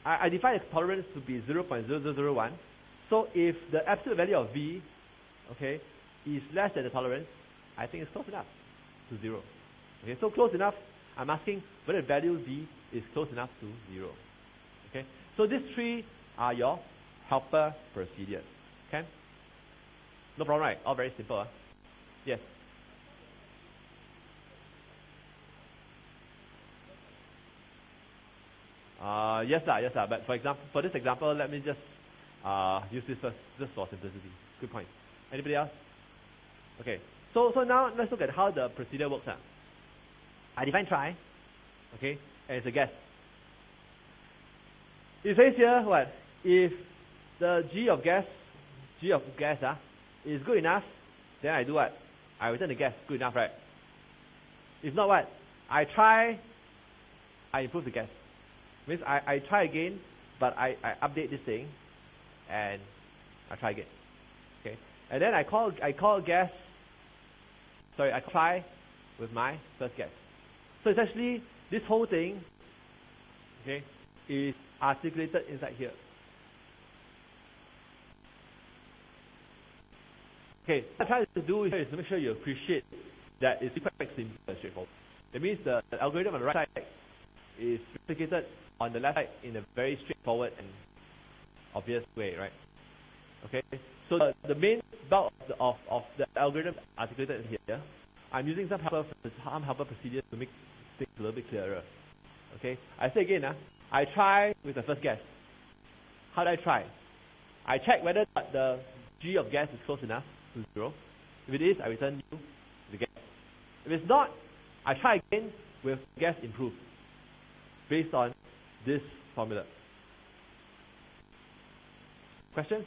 A: I define the tolerance to be 0.0001. So if the absolute value of v, okay, is less than the tolerance, I think it's close enough to 0. Okay, so close enough, I'm asking whether the value v is close enough to 0. Okay, so these three are your helper procedures. Okay. No problem, right? All very simple. Yes. Yes, sir. But for this example, let me just use this first, just for simplicity. Good point. Anybody else? Okay. So now let's look at how the procedure works. I define try, okay, and it's a guess. It says here what? If the G of guess is good enough, then I do what? I return the guess. Good enough, right? If not what? I try, I improve the guess. Means I try again, but I update this thing, and I try again. Okay, and then I try with my first guess. So essentially, this whole thing, okay, is articulated inside here. Okay, what I'm trying to do here is to make sure you appreciate that it's quite simple and straightforward. It means the algorithm on the right side is replicated on the left side in a very straightforward and obvious way, right? Okay, so the main bulk of the algorithm articulated here, I'm using some helper procedures to make things a little bit clearer. Okay, I say again, I try with the first guess. How do I try? I check whether the G of guess is close enough to 0. If it is, I return you the guess. If it's not, I try again with guess improved based on this formula. Questions?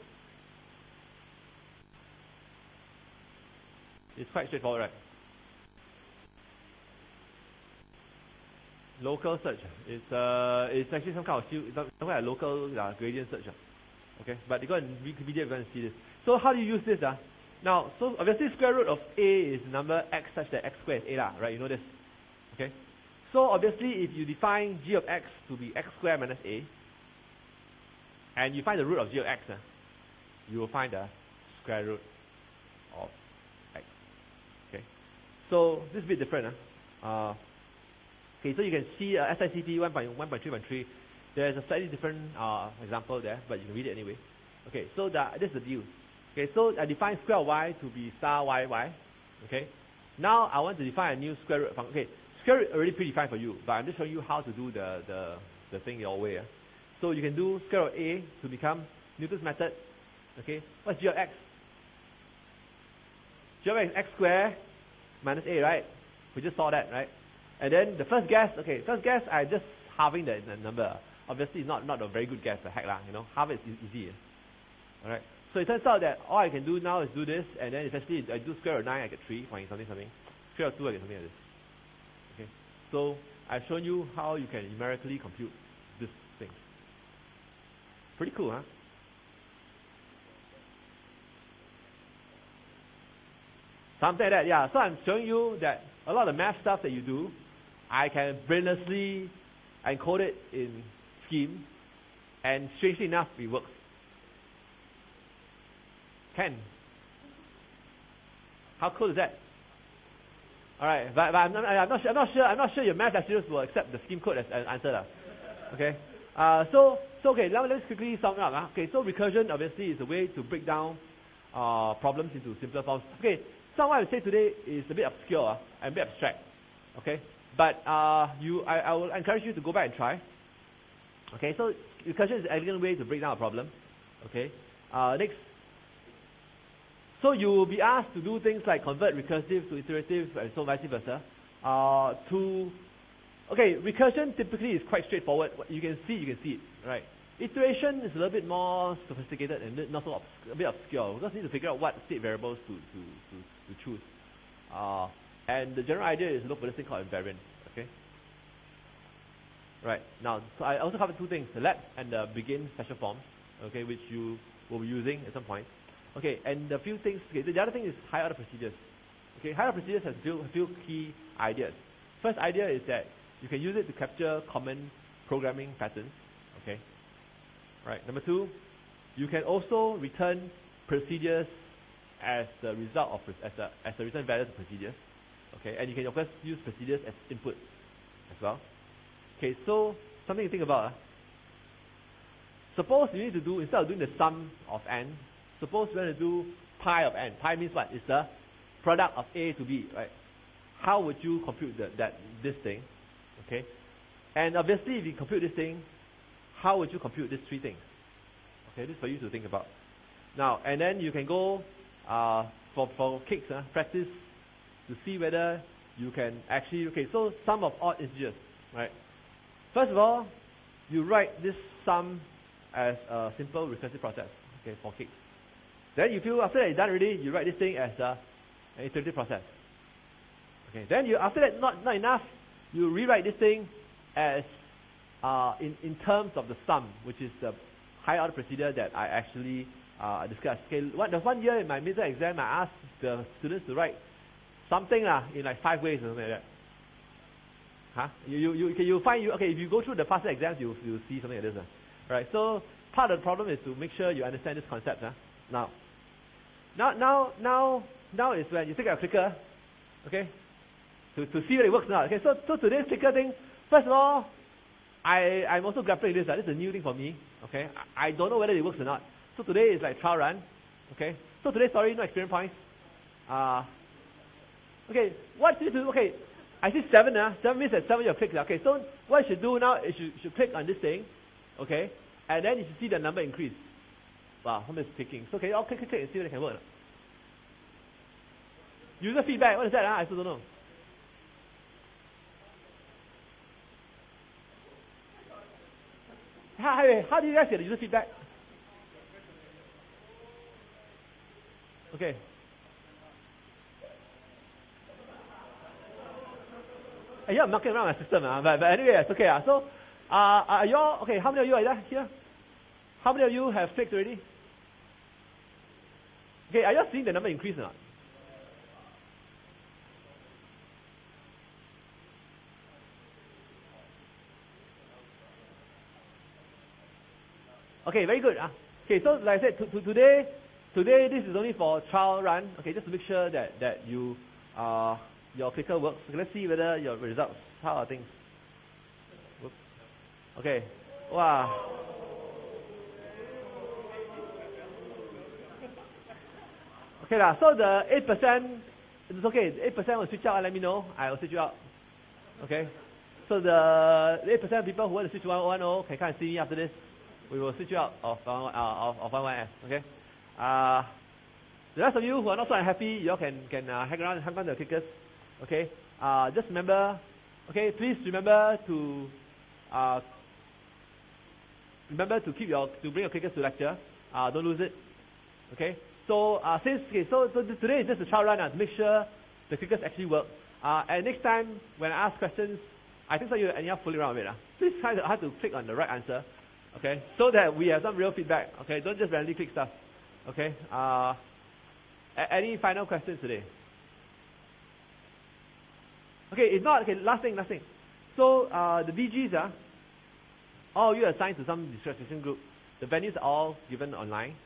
A: It's quite straightforward, right? Local search. It's actually some kind of local gradient search. Okay, but you go and Wikipedia, you're going to see this. So how do you use this? Now, so obviously square root of a is the number x such that x squared is a, right? You know this. Okay. So obviously, if you define g of x to be x squared minus a, and you find the root of g of x, you will find the square root of x. Okay. So this is a bit different. Okay, so you can see SICP 1.3.3. There's a slightly different example there, but you can read it anyway. Okay, so this is the view. Okay, so I define square of y to be star y. Okay. Now I want to define a new square root function. Okay, square root already predefined for you, but I'm just showing you how to do the thing your way. So you can do square root of a to become Newton's method. Okay, what's g of x? G of x is x squared minus a, right? We just saw that, right? And then the first guess, I just halving the number. Obviously, it's not a very good guess, the heck lah, you know. Half it is easy. Alright. So it turns out that all I can do now is do this, and then essentially I do square root of 9, I get 3, something. Square root of 2, I get something like this. Okay. So I've shown you how you can numerically compute this thing. Pretty cool, huh? Something like that, yeah. So I'm showing you that a lot of the math stuff that you do, I can brainlessly encode it in scheme, and strangely enough, it works. Can. How cool is that? All right, but I'm not sure your math lecturers will accept the scheme code as an answer, okay? So okay, let's quickly sum it up. Okay, so recursion obviously is a way to break down problems into simpler forms. Okay, so what I would say today is a bit obscure and a bit abstract. Okay, but I will encourage you to go back and try. Okay, so recursion is an elegant way to break down a problem. Okay, next. So you will be asked to do things like convert recursive to iterative and so vice versa. Recursion typically is quite straightforward. You can see it, right? Iteration is a little bit more sophisticated and not so a bit obscure because you need to figure out what state variables to choose. And the general idea is look for this thing called invariant. Okay. Right now, so I also covered two things: the let and the begin special forms. Okay, which you will be using at some point. Okay, and a few things. Okay, the other thing is higher order procedures. Okay, higher order procedures has a few key ideas. First idea is that you can use it to capture common programming patterns. Okay. Right. Number two, you can also return procedures as the result of as a return value of procedures. Okay, and you can of course use procedures as input as well. Okay, so something to think about. Suppose you need to do, instead of doing the sum of n, suppose you want to do pi of n. Pi means what? It's the product of A to B, right? How would you compute this thing? Okay? And obviously, if you compute this thing, how would you compute these three things? Okay, this is for you to think about. Now, and then you can go for kicks, practice to see whether you can actually, okay, so sum of odd integers, right? First of all, you write this sum as a simple recursive process, okay, for kicks. Then you feel after that you're done already, you write this thing as an iterative process. Okay, then you after that not enough, you rewrite this thing as in terms of the sum, which is the higher order procedure that I actually discussed. Okay, there's one year in my midterm exam, I asked the students to write something in like 5 ways or something like that. Huh? You find okay, if you go through the faster exams, you'll see something like this. Right. So part of the problem is to make sure you understand this concept. Now is when you take a clicker, okay, to see whether it works or not. Okay, so today's clicker thing, first of all, I'm also grappling with this. This is a new thing for me. Okay, I don't know whether it works or not. So today is like trial run. Okay, so today, sorry, no experience points. Okay, what you do? Okay, I see 7. 7 means that 7 you click. Okay, so what you should do now is you should click on this thing. Okay, and then you should see the number increase. Wow, how much is clicking? So okay, I'll click and see whether it can work. User feedback, what is that? I still don't know. How do you guys get the user feedback? Okay. Yeah, I'm knocking around my system, but anyway, it's okay. So, are you all, okay, how many of you are there here? How many of you have clicked already? Okay, are you all seeing the number increase or not? Okay, very good. Okay, so like I said, today this is only for trial run. Okay, just to make sure that you your clicker works. Okay, let's see whether your results, how are things. Whoops. Okay, wow. Okay so the 8%, it's okay. 8% will switch out and let me know. I will switch you out. Okay, so the 8% of people who want to switch to 110 can come and see me after this. We will switch you out of 11S. Okay. The rest of you who are not so unhappy, you all can hang around and hang on to the clickers. Okay. Just remember. Okay. Please remember to bring your clickers to lecture. Don't lose it. Okay. So so today is just a trial run to make sure the clickers actually work. And next time when I ask questions, I think so you anyhow fooling around with it. Please try to click on the right answer. Okay, so that we have some real feedback. Okay, don't just randomly click stuff. Okay, any final questions today? Okay, if not, okay, last thing. So the VGs all of you are assigned to some discussion group. The venues are all given online.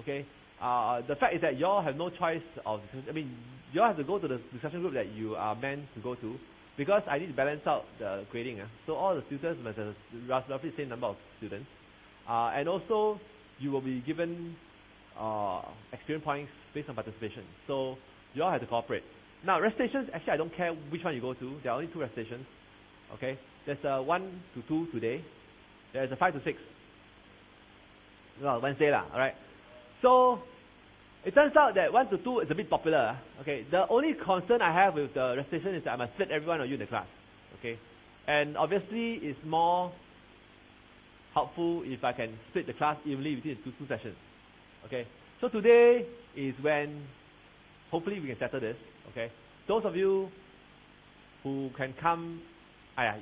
A: Okay, the fact is that you all have no choice of. I mean, you all have to go to the discussion group that you are meant to go to, because I need to balance out the grading. So all the tutors must have roughly the same number of students. And also, you will be given experience points based on participation. So you all have to cooperate. Now, recitations, actually I don't care which one you go to. There are only 2 recitations. Okay, there's a 1 to 2 today. There's a 5 to 6. Well, Wednesday lah. All right. So it turns out that 1 to 2 is a bit popular. Okay, the only concern I have with the recitation is that I must fit every one of you in the class. Okay, and obviously it's more helpful if I can split the class evenly between the two sessions. Okay, so today is when hopefully we can settle this. Okay, those of you who can come,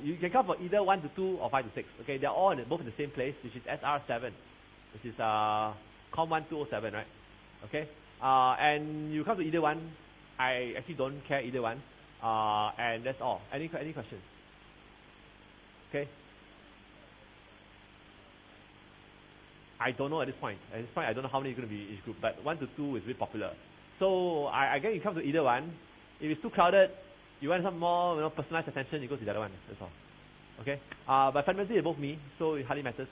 A: you can come for either 1 to 2 or 5 to 6. Okay, they're all both in the same place, which is SR7, which is Com 1207, right? Okay, and you come to either one. I actually don't care either one, and that's all. Any questions? Okay. I don't know at this point. At this point, I don't know how many are going to be in each group, but 1 to 2 is very popular. So I guess you come to either one. If it's too crowded, you want some more personalized attention, you go to the other one. That's all. Okay. But fundamentally, they're both me, so it hardly matters.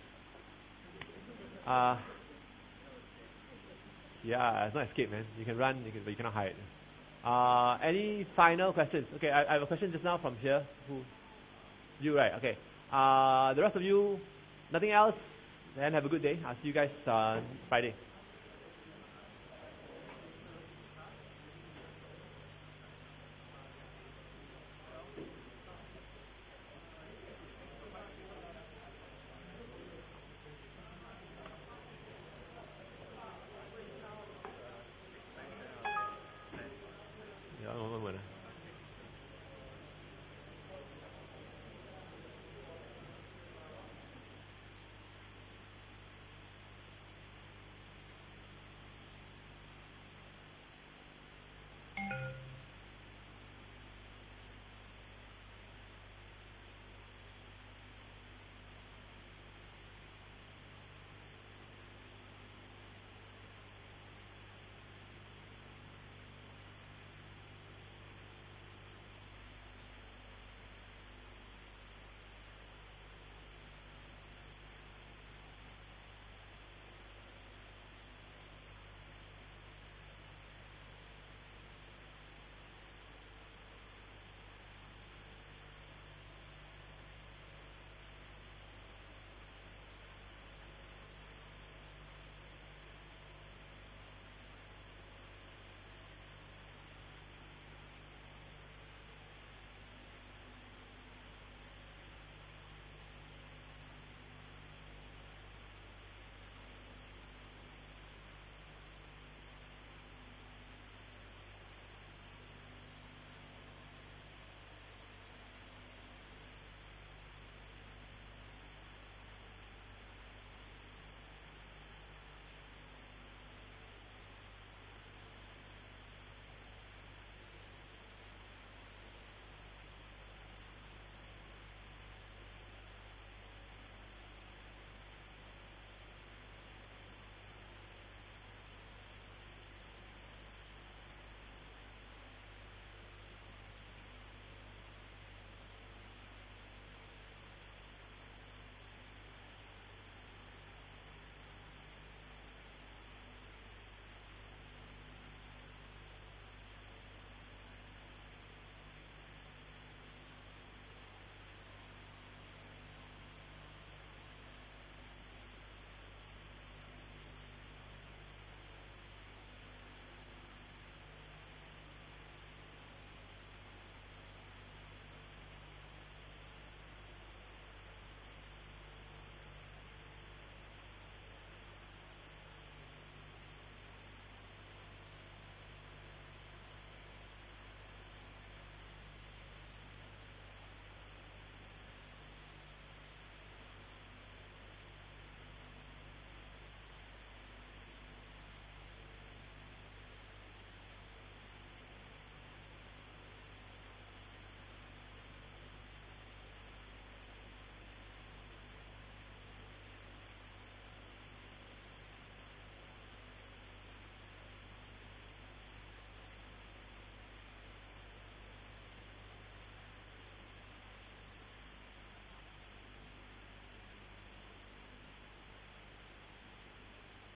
A: Yeah, it's not escape, man. You can run, but you cannot hide. Any final questions? Okay, I have a question just now from here. Who? You, right? Okay. The rest of you, nothing else? Then have a good day. I'll see you guys Friday.